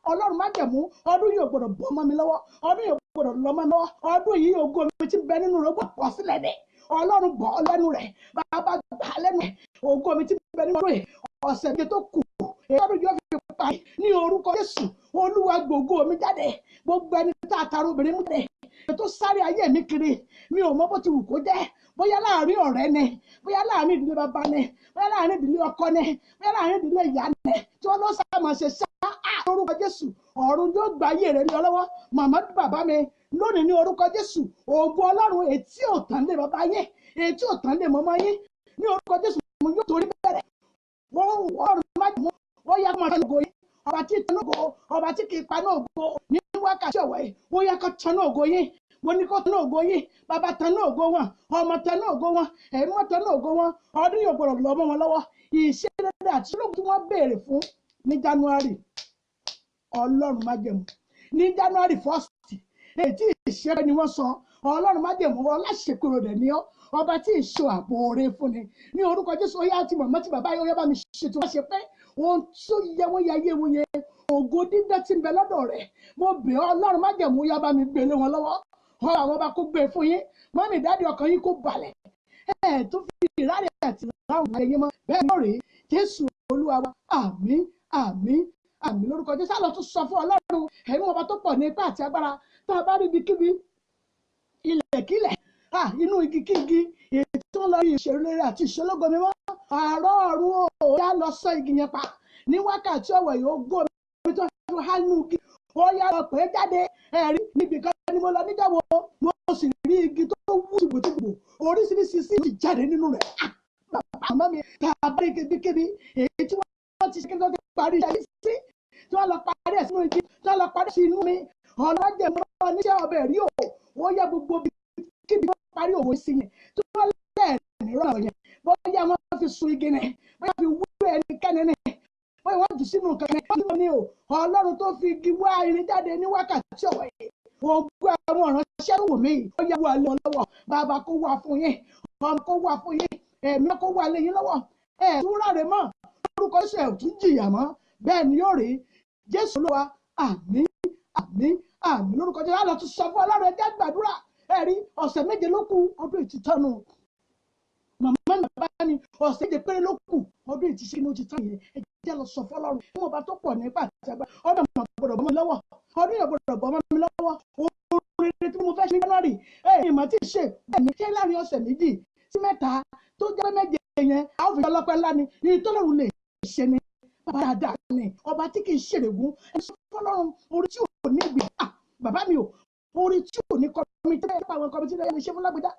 Ọlọ́run má jẹ̀mú ọdún yìí ò gbọdọ̀ bọ́ mọ́ mi lọ́wọ́, ọdún yìí ò gbọdọ̀ lọ́ mọ́ mi lọ́wọ́, ọdún yìí ògo mi ti bẹ nínú rẹ̀ pọ̀ sílẹ̀ dẹ̀. Ọlọ́run bọ̀ lẹ́nu rẹ̀, bàbá gbà lẹ́nu rẹ̀, ògo mi ti bẹ nínú rẹ̀. Ọ̀sẹ̀ méje tó kù ọdún yóò fi parí ní orúkọ Jésù. Olúwa gbogbo mi jáde, gbogbo ẹni tá a tara obìnrin mú dẹ̀ tó sáré ayé mi kiri, mi ò mọ bó ti wù kó jẹ́, bóyá láàrin ọ̀rẹ́ ni, bóyá láàrin ìdílé bàbá ni, bóyá láàrin ìdílé ọkọ ni, bóyá láàrin ìdílé ìyá ni, tí wọ́n lọ sáà máa ṣe sá orúkọ Jésù. Ọ̀run yóò gba ayé rẹ̀ ní ọlọ́wọ́ màmá bàbá mi lónìí ní orúkọ Jésù. Ògo Ọlọ́run etí ò tán lé bàbá yín, etí ò tán lé màmá yín ní orúkọ Jésù. Mo yóò torí bẹ̀rẹ̀ wọ́n má jẹ́ wọ́n yá máa tán ògo yín. Ọba tí tán ògo, ọba tí kì í paná ògo ní wákàtí ọ̀wẹ́ yìí, ó yá kó tán ògo yín. Mo ní kó tán ògo yín, bàbá tán ògo wọn, ọmọ tán ògo wọn, ẹ̀mí tán ògo wọn. Ọdún yóò gbọdọ̀ lọ mọ́ wọn lọ́wọ́. Ìṣeré àti ológun tí wọ́n béèrè fún ní January, Ọlọ́run má jẹ̀mú ní January 1st, èyí tí ìṣeré ni wọ́n sọ. Ọlọ́run má jẹ̀mú ọláṣẹ́kúrò rẹ̀ ní ọ́, ọba tí ìṣó ààbò oore fún ni ní orúkọ Jésù. Ó yá ti mọ̀mọ́ tí bàbá yóò yá bá mi ṣètò wá ṣe pé ohun tó yẹ wọ́n yá yé wọn yẹ ògo dídá tí ń bẹ lọ́dọ̀ rẹ̀. Mo bẹ̀ ọ́ Ọlọ́run má jẹ̀mú yá bá mi gbélé wọn lọ́wọ́. Ọ̀rọ̀ àwọn ọba kó gbé fún yín, mọ́mí dáàdì ọkàn yín kó balẹ̀. Tó fi ìrárẹ̀ àti ìráhùn ayé mọ́ bẹ́ẹ̀ náà rèé. Jésù Olúwa wa, àmín àmín àmín lórúkọ Jésù. Á lọ tún sọ fún Ọlọ́run ẹ̀mí ọba tó pọ̀ ní ipá àti agbára. Tá a bá rí ibikíbi ilẹ̀kílẹ̀ inú igi kígi èyí tó ń lọ ìṣeré àti ìṣelógo mímọ́, àárọ̀ ọ̀run ó yá lọ sọ igi yẹn pa ní wákàtí ọ̀wẹ̀ yóò gbó mi tó fi há nínú igi. Ó yá lọ pé jáde. Ẹ̀rí níbi kan ni mo lọ níjàwó, mo sì rí igi tó wú tìgbòtìgbò oríṣiríṣi sí ti jáde nínú rẹ̀. Bàbá mi tá a bá rí kébíkébí èyí tí wọ́n ti ṣe kí wọ́n ti parí iṣẹ́ yìí sí, tí wọ́n lọ parí ẹ̀ sínú igi, tí wọ́n lọ parí sí inú mi. Ọlọ́jẹ̀ mọ́ oníṣẹ́ ọbẹ̀ rí o, ó yẹ gbogbo kíbi wọ́n parí òwò sí yẹn tí wọ́n lẹ̀ nírọ̀ yẹn, bóyá wọ́n fi sun igi nẹ̀, bóyá fi wú ẹnikẹ́ni nẹ̀, bóyá wọ́n jù sínú nǹkan nẹ̀ ní o. Ọlọ́run tó fi igi wá irin jáde ní wákàtí ọ̀wẹ̀ yìí, ògbó àwọn ìránṣẹ́ wò mí, ó yẹ wà lé wọn lọ́wọ́. Bàbá kó wà fún yín, ọmọ kó wà fún yín, ẹ̀mí kó wà lé yín lọ́wọ́. Tún ráre mọ́ lórúkọ Jésù, tún jìyà mọ́. Bẹ́ẹ̀ ni yóò rí. Jésù Olúwa, àmín àmín àmín lórúkọ Jésù. Á lọ tún sọ fún Ọlọ́run, ẹ jẹ́ gbàdúrà. Ẹ̀rí ọ̀sẹ̀ méje ló kù ọdún ìtìtọ́nu. Màmá mi bá mi ọ̀sẹ̀ méje péré ló kù ọdún ìtìṣe inú ti tán yẹn. Ẹ jẹ́ lọ sọ fún Ọlọ́run fún ọba tó pọ̀ nípa àti agbára. Ọdún yóò gbọdọ̀ bọ́ mi lọ́wọ́, ọdún yóò gbọdọ̀ bọ́ mi lọ́wọ́. Oore tí mo fẹ́ ṣe ní January ìmọ̀ tí ì ṣe bẹ́ẹ̀ ni ṣé láàrin ọ̀sẹ̀ méjì sí mẹ́ta tó jẹ́ méje yẹn a ó fi ọlọ́pẹ́ ńlá ni ní tọ́lọ́run lè ṣe ni. Bàbá dáadáa ni ọba tí kì í ṣèrègùn. Ẹ sọ fún Ọlọ́run orí tí ò ní ìgbì bàbá mi ò orí tí ò ní kọ́mítì bẹ́ẹ̀ nípa àwọn kọ́mítì náà ṣe fún lágbèdá.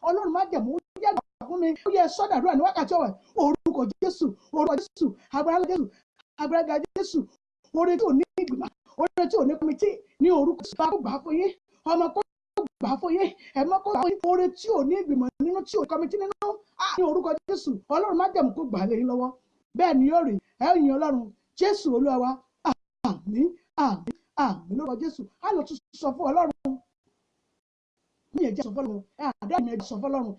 Ọlọ́run má jẹ̀mú yẹ gbà fún mi, ó yẹ sọ́dàdúrà ní wákàtí ọ̀wẹ̀. Orúkọ Jésù, orúkọ Jésù, agbára Jésù, agbára Jésù. Orí tí ò ní ìgbìmọ̀, orí tí ò ní kọ́mítì ní orúkọ Jésù. Bàbá gbà fún yín, ọmọ kó gbà fún yín, ẹ̀mọ́ kó gbà fún yín. Orí tí ò ní ìgbìmọ̀ nínú, tí ò ní kọ́mítì nínú ní orúkọ Jésù. Ọlọ́run má jẹ̀mú kó gbà lé yín lọ́wọ́. Bẹ́ẹ̀ ni yóò rí. Ẹ̀yin Ọlọ́run Jésù Olúwa wa, àmín àmín àmín lórúkọ Jésù. Á lọ tún sọ fún Ọlọ́run. Mi ẹ jẹ́ sọ fọ́lọ́run, àdá mi ẹ jẹ́ sọ fọ́lọ́run.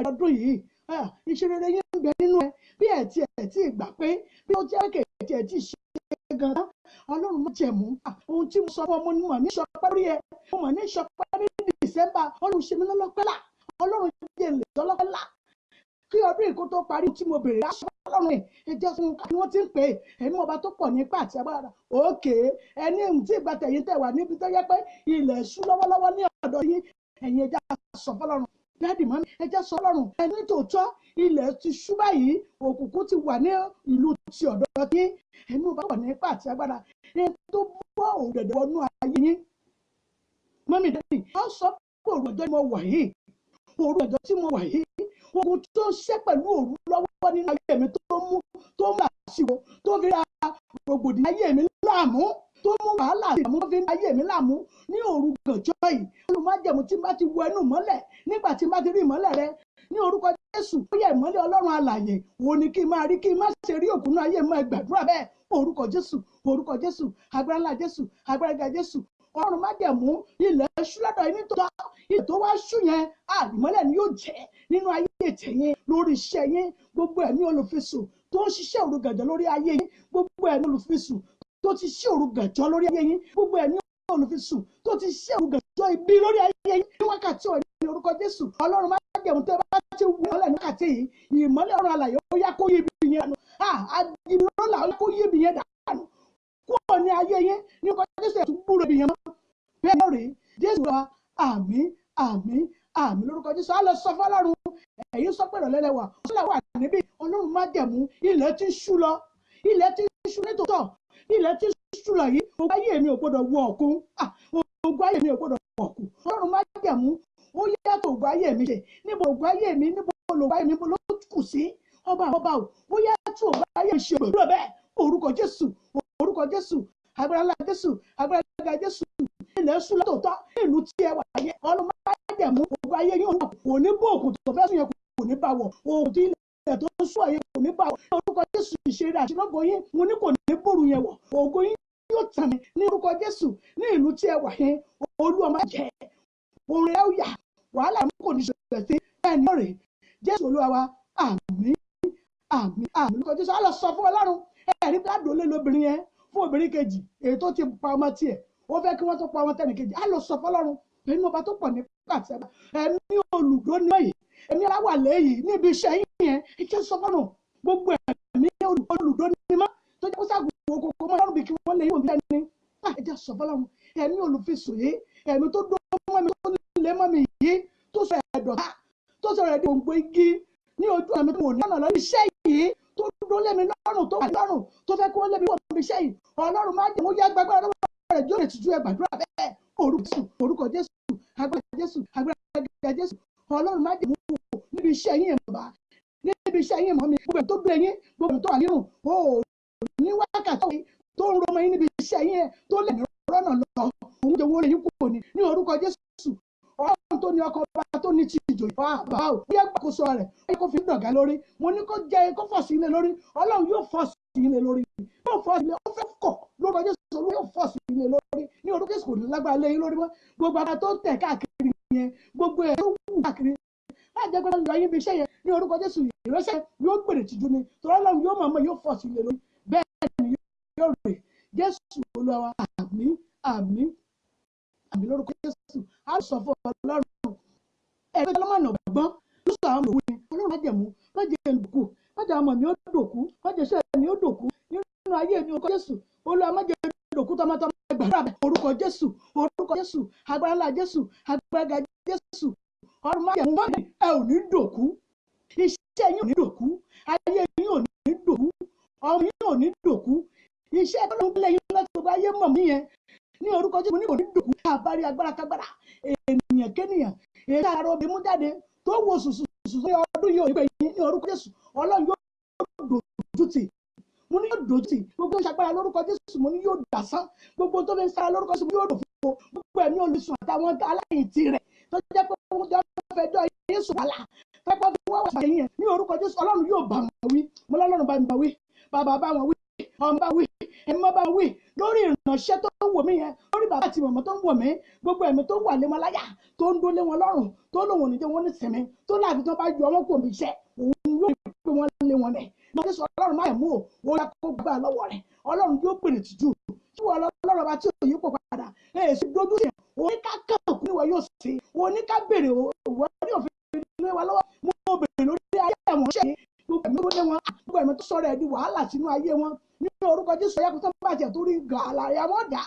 Ọdún yìí iṣẹ́ rere yín ń bẹ nínú ẹ. Bí ẹ ti gbà pé bí ó jẹ́ kẹ̀kẹ́ ẹ ti ṣe gan Ọlọ́run má jẹ̀mú ohun tí mo sọ fún ọmọ ní mọ̀ ní ṣọpẹ́ rí ẹ mo mọ̀ ní ṣọpẹ́ ní December Ọlọ́run ṣe mí lọ́lọ́pẹ́ là Ọlọ́run jẹ́ lè lọ́lọ́pẹ́ là kí ọdún ìkó tó parí tí mo bèrè aṣọ Ọlọ́run ẹ jẹ́ fún kí wọ́n ti ń pè é ẹ̀mí ọba tó pọ̀ nípa àti agbára òkè ẹni tí ìgbà tẹ̀yìn tẹ̀ wà níbi tó yẹ pé ilẹ̀ ṣú lọ́wọ́lọ́wọ́ ní ọ̀dọ̀ yín ẹ̀yin ẹja sọ fọlọ́run dáàdì mọ́mí ẹja sọ Ọlọ́run ẹni tòótọ́ ilẹ̀ ti ṣú báyìí òkùnkùn ti wà ní ìlú ti ọ̀dọ̀ yín ẹ̀mí ọba pọ̀ nípa àti agbára ẹni tó bọ́ òdẹ̀dẹ̀ wọnú ayé yín mọ́mí dáàdì wọ́n sọ pé òru ọjọ́ tí mo wà yìí òru ọjọ́ tí mo wà yìí ogun tó ṣẹ́ pẹ̀lú òru lọ́wọ́ nínú ayé mi tó mú àṣìwò tó fi ra rògbòdì ayé mi láàmú tó mú wàhálà àmú tó fi ra ayé mi láàmú ní òru gànjọ́ yìí olùmájẹ̀mú tí n bá ti wọ ẹnu mọ́lẹ̀ nígbà tí n bá ti rí ìmọ́lẹ̀ rẹ ní orúkọ Jésù ó yẹ ìmọ́lẹ̀ Ọlọ́run alààyè wo ni kí n máa rí kí n má ṣe rí òkú náà ayé mọ́ ẹgbàdúrà bẹ́ẹ̀ orúkọ Jésù agbára ńlá Jésù agbára ga Jésù Ọlọ́run má dẹ̀ mú ilẹ̀ ṣú lọ́dọ̀ yín tó ilẹ̀ tó wá ṣú yẹn ìmọ́lẹ̀ ni yóò jẹ́ nínú ayé tẹ̀yìn lórí iṣẹ́ yín gbogbo ẹ̀mí olùfisùn tó ń ṣiṣẹ́ òru gànjọ́ lórí ayé yín gbogbo ẹ̀mí olùfisùn tó ti ṣiṣẹ́ òru gànjọ́ lórí ayé yín gbogbo ẹ̀mí olùfisùn tó ti ṣiṣẹ́ òru gànjọ́ ibi lórí ayé yín ní wákàtí ọ̀rẹ́ ní orúkọ Jésù Ọlọ́run má dẹ̀ mú tẹ́ bá ti wù ọ́ lẹ́nu wákàtí yìí ìmọ́lẹ̀ Ọlọ́run alààyè ó yá kó yí ibi yẹn dànù àdìmọ́lá ó yá kó yí ibi yẹn dànù kúrò ní ayé yín ní orúkọ Jésù ẹ̀ tún gbúrò ibi yẹn mọ́ bẹ́ẹ̀ rèé Jésù wa àmín lórúkọ Jésù á lọ sọ fọ́lọ́run ẹ̀yin sọ pé ìrọ̀lẹ́ wà ọ̀sán wà níbí Ọlọ́run má jẹ̀mú ilẹ̀ tí ń ṣú lọ ilẹ̀ tí ń ṣú nítòótọ́ ilẹ̀ tí ń ṣú lọ yìí ogun ayé mi ò gbọdọ̀ wọ ọ̀kun ogun ayé mi ò gbọdọ̀ wọ ọ̀kun Ọlọ́run má jẹ̀mú ó yàtọ̀ ogun ayé mi ṣe níbo ogun ayé mi níbo olùgbà ayé mi ló kù sí ọba ó yàtọ̀ ogun ayé mi ṣe gbẹ̀rù bẹ́ẹ̀ orúkọ Jésù agbára ńlá Jésù agbára ga Jésù ilẹ̀ ṣú lọ́tọ̀ọ̀tọ̀ ìlú tí ẹ wà yẹ Ọlọ́run má jẹ̀mú ogun ayé yín kò ní bó òkú tó fẹ́ sùn yẹn kò ní bá wọ̀ òkú tí ilẹ̀ tó ń sún àyè kò ní bá wọ̀ orúkọ Jésù ìṣeré àṣírọ́gbọ̀ yín mo ní kò ní bòrù yẹn wọ̀ ògo yín yóò tàn mí ní orúkọ Jésù ní ìlú tí ẹ wà yẹn Olúwa má jẹ́ orin ẹ̀ yà wàhálà mú kò ní ṣẹlẹ̀ sí ẹni rẹ̀ Jésù Olúwa wa àmín orúkọ Jésù á lọ sọ fún Ọlọ́run ẹ̀rí gbàdúrà lé lóbìnrin yẹn fún obìnrin kejì èyí tó ti pa ọmọ tiẹ̀ ó fẹ́ kí wọ́n tó pa ọmọ tẹ́nì kejì á lọ sọ fọ́lọ́run ẹ̀mí ọba tó pọ̀ ní pàṣẹ ẹ̀mí olùdó ní ọ̀yẹ́ ẹ̀mí aláwàlẹ̀ yìí níbi iṣẹ́ yìí yẹn ìjẹ́ sọ fọ́lọ́run gbogbo ẹ̀mí olùdó ní mọ́ tó jẹ́ kó ságùn okòkò mọ́ lọ́rùn bí kí wọ́n lè yí òbí ẹni ẹ̀jẹ̀ sọ fọ́lọ́run ẹ̀mí olùfisùn yìí ẹ̀mí tó dó mọ́ mi tó lé mọ́ mi yìí tó sọ ẹ̀dọ̀ta tó sọ ẹ̀dọ̀ òǹgbò igi ní ojú ẹ̀mí tó wò ní ọ̀nà lọ́rùn iṣẹ́ yìí tó dó lé mi lọ́rùn tó wà lọ́rùn tó fẹ́ kí wọ́n lé mi wọ́n mi iṣẹ́ yìí Ọlọ́run má jẹ́ mo yá gbàgbọ́ rẹ̀ jọ́ lè tutù ẹ̀ gbàdúrà bẹ́ẹ̀ orúkọ Jésù agbára Jésù Ọlọ́run má jẹ́ mú wò níbi iṣẹ́ yín bàbá níbi iṣẹ́ yín mọ́ mi gbogbo ẹ̀ tó gbé yín gbogbo ẹ̀ tó wà nínú ní wákàtí tó ń rọmọ yín níbi iṣẹ́ yín tó lè ní rọ́nà lọ òun jẹ́ wọlé yín kúrò ní orúkọ Jésù Ọlọ́run tó ní ọkọ̀ bá tó ní ti ìjò bàbá ò bí ẹ gbàkóso rẹ̀ ó yẹ kó fi dọ̀gá lórí mo ní kó jẹ́ kó fọ̀ sí ilé lórí Ọlọ́run yóò fọ̀ sí ilé lórí yóò fọ̀ sí ilé ó fẹ́ kọ̀ lórúkọ Jésù yóò fọ̀ sí ilé lórí ní orúkọ Jésù kò ní lágbára lé yín lórí mọ́ gbogbo ara tó ń tẹ̀ káàkiri yẹn gbogbo ẹ̀ tó wù káàkiri láti jẹ́ pé lọ yín bí iṣẹ́ yẹn ní orúkọ Jésù ìránṣẹ́ yóò gbèrè tìjú ni torí Ọlọ́run yóò mọ̀ yóò fọ̀ sí ilé lórí bẹ́ẹ̀ ni yóò rè Jésù Olúwa àmín lórúkọ Jésù á sọ fún Ọlọ́run ẹgbẹ́ ọlọ́mọ̀nà ọ̀gbọ́n ló sọ àwọn òwe Ọlọ́run má jẹ̀mú má jẹ́ ìdòkú má jẹ́ ọmọ mi ó dòkú má jẹ́ iṣẹ́ mi ó dòkú nínú ayé mi orúkọ Jésù Olúwa má jẹ́ ìdòkú tọmọtọmọ ẹgbàá rẹ̀ orúkọ Jésù agbára ńlá Jésù agbára ga Jésù Ọlọ́run má jẹ̀mú mọ́ni ẹ ò ní dòkú iṣẹ́ yín ò ní dòkú ayé yín ò ní dòkú ọmọ yín ò ní dòkú iṣẹ́ tó ń lẹ́yìn láti gbogbo ayé mọ̀ mí yẹn ní orúkọ Jésù ní kò ní dòkú àbárí agbára kágbára ènìyàn kéèyàn èyí àrò obì mú jáde tó wo sùsù ní ọdún yìí òyìnbó yìí ní orúkọ Jésù Ọlọ́run yóò dòjútì mo ní yóò dòjútì gbogbo ìṣàgbára lórúkọ Jésù mo ní yóò dàsán gbogbo tó fi ń sára lórúkọ Jésù mo ní yóò dòfo gbogbo ẹ̀mí olùsùn àtàwọn aláìní tirẹ̀ tó jẹ́ pé wọ́n jẹ́ fẹjọ́ Jésù wàhálà pẹ́pẹ́ fún wọ́n wà yẹn ní orúkọ Jésù Ọlọ́run yóò bá wọn wí mo lọ́lọ́run bá mi bá wí bàbá bá wọn wí ọmọ bá wí ẹ̀mọ́ bá wí lórí ìrànṣẹ́ tó ń wò mí yẹn lórí bàbá àti mọ̀mọ́ tó ń wò mí gbogbo ẹ̀mí tó wà lé wọn láyà tó ń dólé wọn lọ́rùn tó lòun ò ní jẹ́ wọn ní sinmi tó láàbí tó bá yọ wọn kò mí iṣẹ́ òun yóò pé wọn lé wọn lẹ̀ lọ́dẹ sọ Ọlọ́run má mú o ó yá kó gbà lọ́wọ́ rẹ̀ Ọlọ́run yóò pèrè tìjú tí wọ́n lọ́rọ̀ bá tí ò yí pò padà èsì dojú yẹn oníkàkàn òkú ni wọ́n yóò ṣe oníkàbèrè òwò ní òfin ilé wa lọ́wọ́ mo bèrè lórí ayé àwọn ṣe gbogbo ẹ̀mí tó lé wọn gbogbo ẹ̀mí tó sọ̀rọ̀ ẹ̀ di wàhálà sínú ayé wọn nínú orúkọ Jésù ẹ̀yà kó bàjẹ́ tó rí gàlà ẹ̀yà wọn dà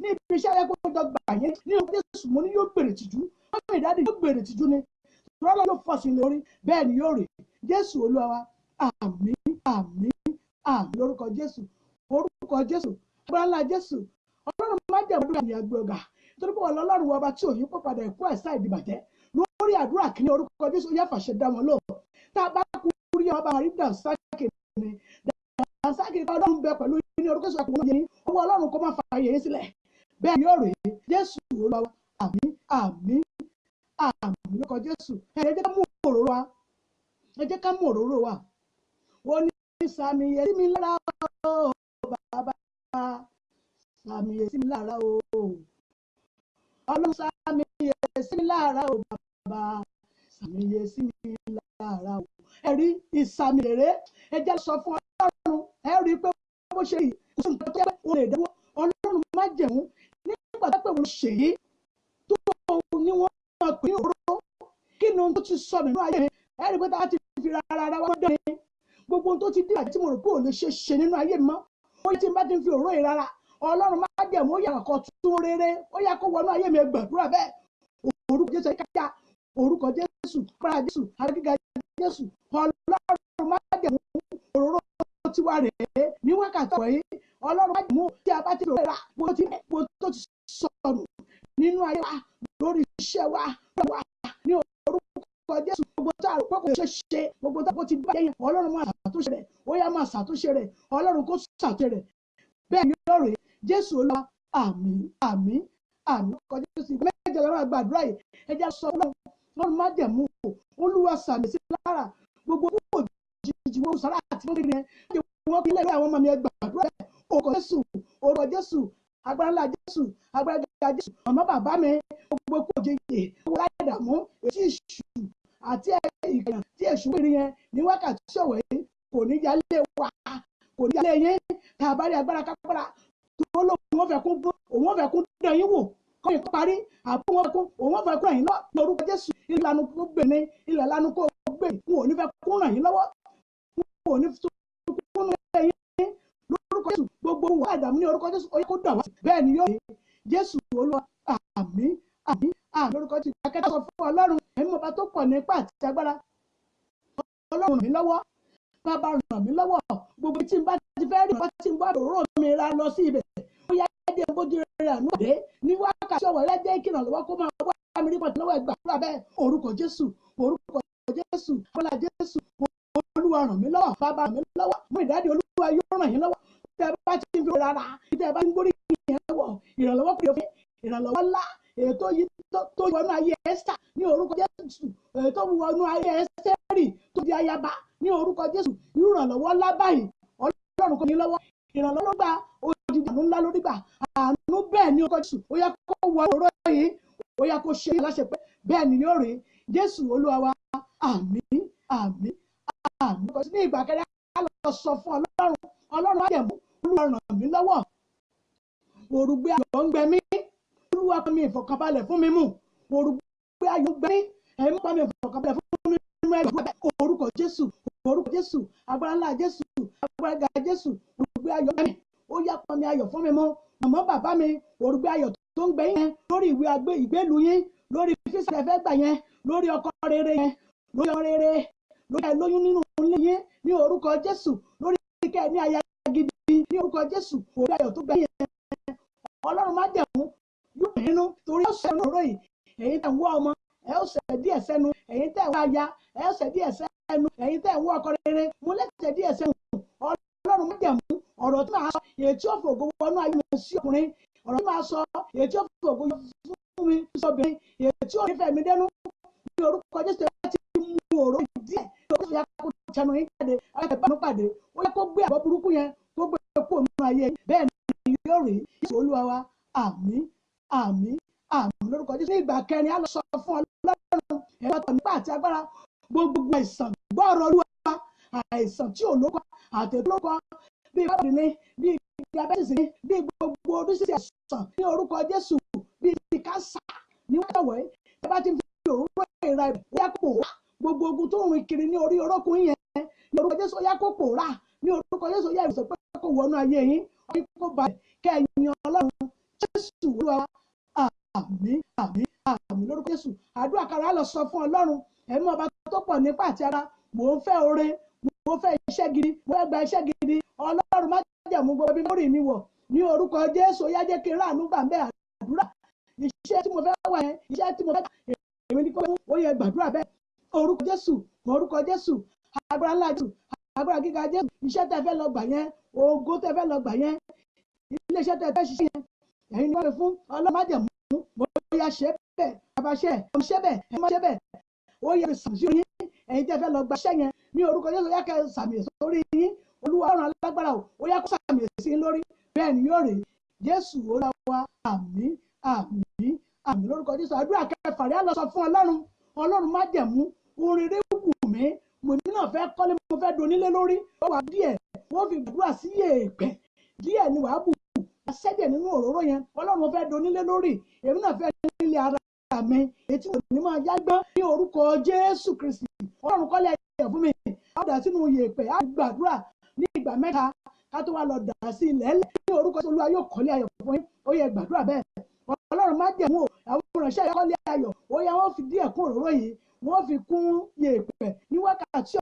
ní ibi iṣẹ́ ẹ̀yà kó jọ gbà yẹn ní orúkọ Jésù mo ní yóò bèrè tìjú wọ́n mi ìdádì yóò bèrè tìjú ni rọ́lá ló fọ́ sí lórí bẹ́ẹ̀ ni yóò rè Jésù Olúwa wa àmín àmín àmín lórúkọ Jésù orúkọ Jésù agbára ńlá Jésù Ọlọ́run má jẹ́ ọdún àmì àgbọ̀gà torí pé Ọlọ́run ọba tí òyìn pọ̀ padà ẹ̀kọ́ ẹ̀sá ìdìbàjẹ́ lórí àdúrà kìíní orúkọ Jésù yá fàṣẹ dá wọn lóò tá a bá kú rí ọba àrí dànsákè ní dànsákè Ọlọ́run bẹ pẹ̀lú ní orúkọ Jésù àkùnrin yẹn owó Ọlọ́run kó má fa ayé yẹn sílẹ̀ bẹ́ẹ̀ ni yóò rè Jésù Olúwa wa àmín àmín àmín lórúkọ Jésù ẹ jẹ́ ká mú òróró wa ẹ jẹ́ ká mú òróró wa wọ́n ní sàmì yẹn sí mi lára o bàbá sàmì yẹn sí mi lára o Ọlọ́run sàmì yẹn sí mi lára o bàbá sàmì yẹn sí mi lára o ẹ rí ìsàmì rere ẹ jẹ́ sọ fún Ọlọ́run ẹ rí pé bó ṣe yìí kò sí nǹkan tó yẹ kó lè dáwọ́ Ọlọ́run má jẹ̀mú nígbà tó pé wọ́n ṣe yìí tó ní wọ́n máa pè é òróró kí ni ohun tó ti sọ nínú ayé mi ẹ rí pé tá a ti fi rárá wá dán mi gbogbo ohun tó ti dé àti tí mo rò pé ò lè ṣe nínú ayé mi mọ́ ó yẹ tí n bá ti fi òróró yìí rárá Ọlọ́run má jẹ̀mú ó yà kó tún rere ó yà kó wọnú ayé mi gbàdúrà bẹ́ẹ̀ orúkọ Jésù kájà orúkọ Jésù agbára Jésù àríkíga Jésù Ọlọ́run má jẹ̀mú òróró tiwa rèé ní wákàtí wọ̀nyí Ọlọ́run má jẹ̀mú tí a bá ti rà bó tó ti sọnù nínú ayé wa lórí iṣẹ́ wa ní orúkọ Jésù gbogbo tá a rò pé kò ṣe gbogbo tá a ti bá yẹn Ọlọ́run máa ṣàtúnṣe rẹ̀ ó yá máa ṣàtúnṣe rẹ̀ Ọlọ́run kó ṣàtúnṣe rẹ̀ bẹ́ẹ̀ ni ó rèé Jésù Olúwa àmín àmín àmín kọjú sí méje lọ́wọ́ gbàdúrà yìí ẹ jẹ́ sọ Ọlọ́run má jẹ̀mú Olúwa sàmì sí lára gbogbo púpọ̀ jìjì wọn sára àti wọn kékeré ẹ wọn kí lẹ́yìn àwọn ọmọ mi ẹ gbàdúrà ẹ orúkọ Jésù agbára ńlá Jésù agbára gíga Jésù ọmọ bàbá mi gbogbo kò jẹjẹ owó láìdààmú èsì ìṣù àti ìkànnì tí èṣù wíri yẹn ní wákàtí ṣòwò yìí kò ní yálé wa kò ní yálé yẹn tá a bá rí agbára kápára tó lóun wọn fẹ́ kún dán yín wò kọ́ yín kó parí àbúrò wọn fẹ́ kún òun wọn fẹ́ kún ràn yín lọ́wọ́ ní orúkọ Jésù ìlànà kó gbè ní ìlànà kó gbè wọn ò ní fẹ́ kún ràn yín lọ́wọ́ wọn ò ní kún ràn yín lórúkọ Jésù gbogbo wà àdàmú ní orúkọ Jésù ó yẹ kó dà wá bẹ́ẹ̀ ni yóò rí Jésù Olúwa àmín àmín àmín lórúkọ Jésù akẹ́kọ̀ọ́ sọ fún Ọlọ́run ẹ̀mí ọba tó pọ̀ nípa àti agbára Ọlọ́run ràn mí lọ́wọ́ bàbá ràn mí lọ́wọ́ gbogbo tí n bá ti fẹ́ rí ọtí tí n bá òróró mi ra lọ sí ibẹ̀ ó yá dé bójú rẹ̀ àánú dé ní wákàtí ọ̀wọ̀ rẹ̀ jẹ́ kí ìrànlọ́wọ́ kó máa wá mi rí pọ̀tù lọ́wọ́ ẹgbàá fúnra bẹ́ẹ̀ orúkọ Jésù ọlá Jésù Olúwa ràn mí lọ́wọ́ bàbá ràn mí lọ́wọ́ mú ìdádì Olúwa yóò ràn yín lọ́wọ́ tẹ́ bá ti fi rárá tẹ́ bá ń gbórí yẹn wọ̀ ìrànlọ́wọ́ kò yẹ ìrànlọ́wọ́ ńlá ètò yìí tó wọnú ayé Ẹ́sítà ní orúkọ Jésù ètò wọnú ayé Ẹ́sítérì tó di ayaba ní orúkọ Jésù ìrànlọ́wọ́ ńlá báyìí Ọlọ́run kò ní lọ́wọ́ ìrànlọ́wọ́ gba odidi àánú ńlá lórí gbà àánú bẹ́ẹ̀ ní orúkọ Jésù ó yá kó wọ ọ̀rọ̀ yìí ó yá kó ṣe láṣẹ pé bẹ́ẹ̀ ni yóò rí Jésù Olúwa wa àmín àmín àmín kò sí ní ìgbà kẹrẹ á lọ sọ fún Ọlọ́run àjẹmú Olúwa ràn mí lọ́wọ́ òrùgbé ayọ̀ ń gbẹ mí Olúwa pa mi ìfọ̀kànbalẹ̀ fún mi mú òrùgbé ayọ̀ ń gbẹ mí ẹ̀mí pa mi ìfọ̀kànbalẹ̀ fún mi mú ẹgbẹ́ orúkọ Jésù agbára ńlá Jésù agbára ga Jésù òrùgbé ayọ̀ gbẹ mí ó yá pa mi ayọ̀ fún mi mú màmá bàbá mi òrùgbé ayọ̀ tó ń gbẹ yẹn lórí ìwé ìgbélu yín lórí fífi ẹ̀fẹ́ gbà yẹn lórí ọkọ rere yẹn lórí ọrẹ rere lórí àìlóyún nínú ilé yín ní orúkọ Jésù lórí kíkẹ́ ní aya gidi ní orúkọ Jésù òrùgbé ayọ̀ tó gbẹ yẹn Ọlọ́run má jẹ̀mú yóò nínú torí ó sẹ́nu ọ̀rọ̀ yìí ẹ̀yin tẹ̀ ń wá ọmọ ẹ̀ ó sẹ̀ díẹ̀ sẹ́nu ẹ̀yin tẹ̀ ń wá aya ẹ̀ ó sẹ̀ díẹ̀ sẹ́nu ẹ̀yin tẹ̀ ń wá ọkọ rere mo lẹ́sẹ̀ díẹ̀ sẹ́nu Ọlọ́run má jẹ̀mú ọ̀rọ̀ tí màá sọ èyí tí ó fògo wọnú ayé mi sí ọkùnrin ọ̀rọ̀ tí màá sọ èyí tí ó fògo fún mi sí obìnrin èyí tí ó nífẹ̀ẹ́ mi dẹ́nu ní orúkọ Jésù láti mú ọ̀rọ̀ díẹ̀ tó yẹ kó tẹnu yín jáde ẹ̀ bá mi pàdé ó yẹ kó gbé àbọ̀ burúkú yẹn kó gbé kó nínú ayé bẹ́ẹ̀ ni yóò rí Jésù Olúwa wa àmín àmín àmín lórúkọ Jésù ní ìgbà kẹrin á lọ sọ fún Ọlọ́run ẹ̀rọ tó nípa àti agbára gbogbo àìsàn gbọ́ọ̀rọ̀ Olúwa àìsàn tí ò lóko àtẹ̀tẹ̀ lóko bí ìbáraẹni bí diabetes ni, bí gbogbo oríṣiríṣi àìsàn ní orúkọ Jésù, bí kánsà ní wọ́n wọ̀ ẹ́. Ẹ bá ti fi òróró ìra ẹ̀ ó yá kó pòórá. Gbogbo ogun tó rìn kiri ní orí orókùn yẹn ní orúkọ Jésù ó yá kó pòórá. Ní orúkọ Jésù ó yá ìwòsàn pé kó wọnú ayé yín, kó balẹ̀ kẹ́yìn Ọlọ́run Jésù Olúwa. Àmín àmín àmín lórúkọ Jésù. Àdúrà kára lọ sọ fún Ọlọ́run, ẹ̀mí ọba tó pọ̀ nípa àti ara, mò ń fẹ́ oore, mo fẹ́ iṣẹ́ gidi, mo fẹ́ gba iṣẹ́ gidi. Ọlọ́run má jẹ́ mú gbogbo bí mórí mi wọ̀ ní orúkọ Jésù. Ó yá jẹ́ kí n ráàánú gbà ń bẹ́ àdúrà. Iṣẹ́ tí mo fẹ́ wà yẹn, iṣẹ́ tí mo fẹ́ èmi ní kó ó yẹ gbàdúrà bẹ́ẹ̀. Orúkọ Jésù, orúkọ Jésù, agbára ńlá Jésù, agbára gíga Jésù. Iṣẹ́ tẹ́ fẹ́ lọ gbà yẹn, ògo tẹ́ fẹ́ lọ gbà yẹn, ilé iṣẹ́ tẹ́ fẹ́ ṣiṣẹ́ yẹn, ẹ̀yin ni wọ́n fi fún. Ọlọ́run má jẹ́ mú, mo yá ṣe bẹ́ẹ̀, bàbá ṣe bẹ́ẹ̀, ẹ má ṣe bẹ́ẹ̀. Ó yẹ sàmì sí yín, ẹ̀yin tẹ́ fẹ́ lọ gbà iṣẹ́ yẹn ní orúkọ Jésù. Yá kẹ́ sàmì sórí yín. Olúwa ọ̀run alágbára ó yá kó sàmì sí yín lórí. Bẹ́ẹ̀ ni yóò rí. Jésù Olúwa wa. Àmín àmín àmín lórúkọ Jésù. Àdúrà kẹfà rẹ̀ á lọ sọ fún Ọlọ́run. Ọlọ́run má jẹ́ mú, orin rẹ̀ wù mí, mo náà fẹ́ kọ́lé, mo fẹ́ donílé lórí. Ó wà díẹ̀, wọ́n fi gbàdúrà sí yèèpẹ̀ díẹ̀ ni wàá bù ṣẹ́jẹ̀ nínú òróró yẹn. Ọlọ́run mo fẹ́ donílé lórí, èmi náà fẹ́ nílé ara mi, ètí mo ní máa yá gbọ́n ní orúkọ Jésù Kristi. Ọlọ́run kọ́lé ayẹ̀ fún mi, á dà sínú yèèpẹ̀, á gbàdúrà ní ìgbà mẹ́ta ká tó wá lọ dà sí ilẹ̀ ní orúkọ Olúwa yóò kọ́lé ayọ̀ fún yín. Ó yẹ gbàdúrà bẹ́ẹ̀. Ọlọ́run má jẹ́ mú àwọn ìránṣẹ́ kọ́lé ayọ̀, ó yá wọ́n fi díẹ̀ kún òróró yìí, wọ́n fi kún yèèpẹ̀ ní wákàtí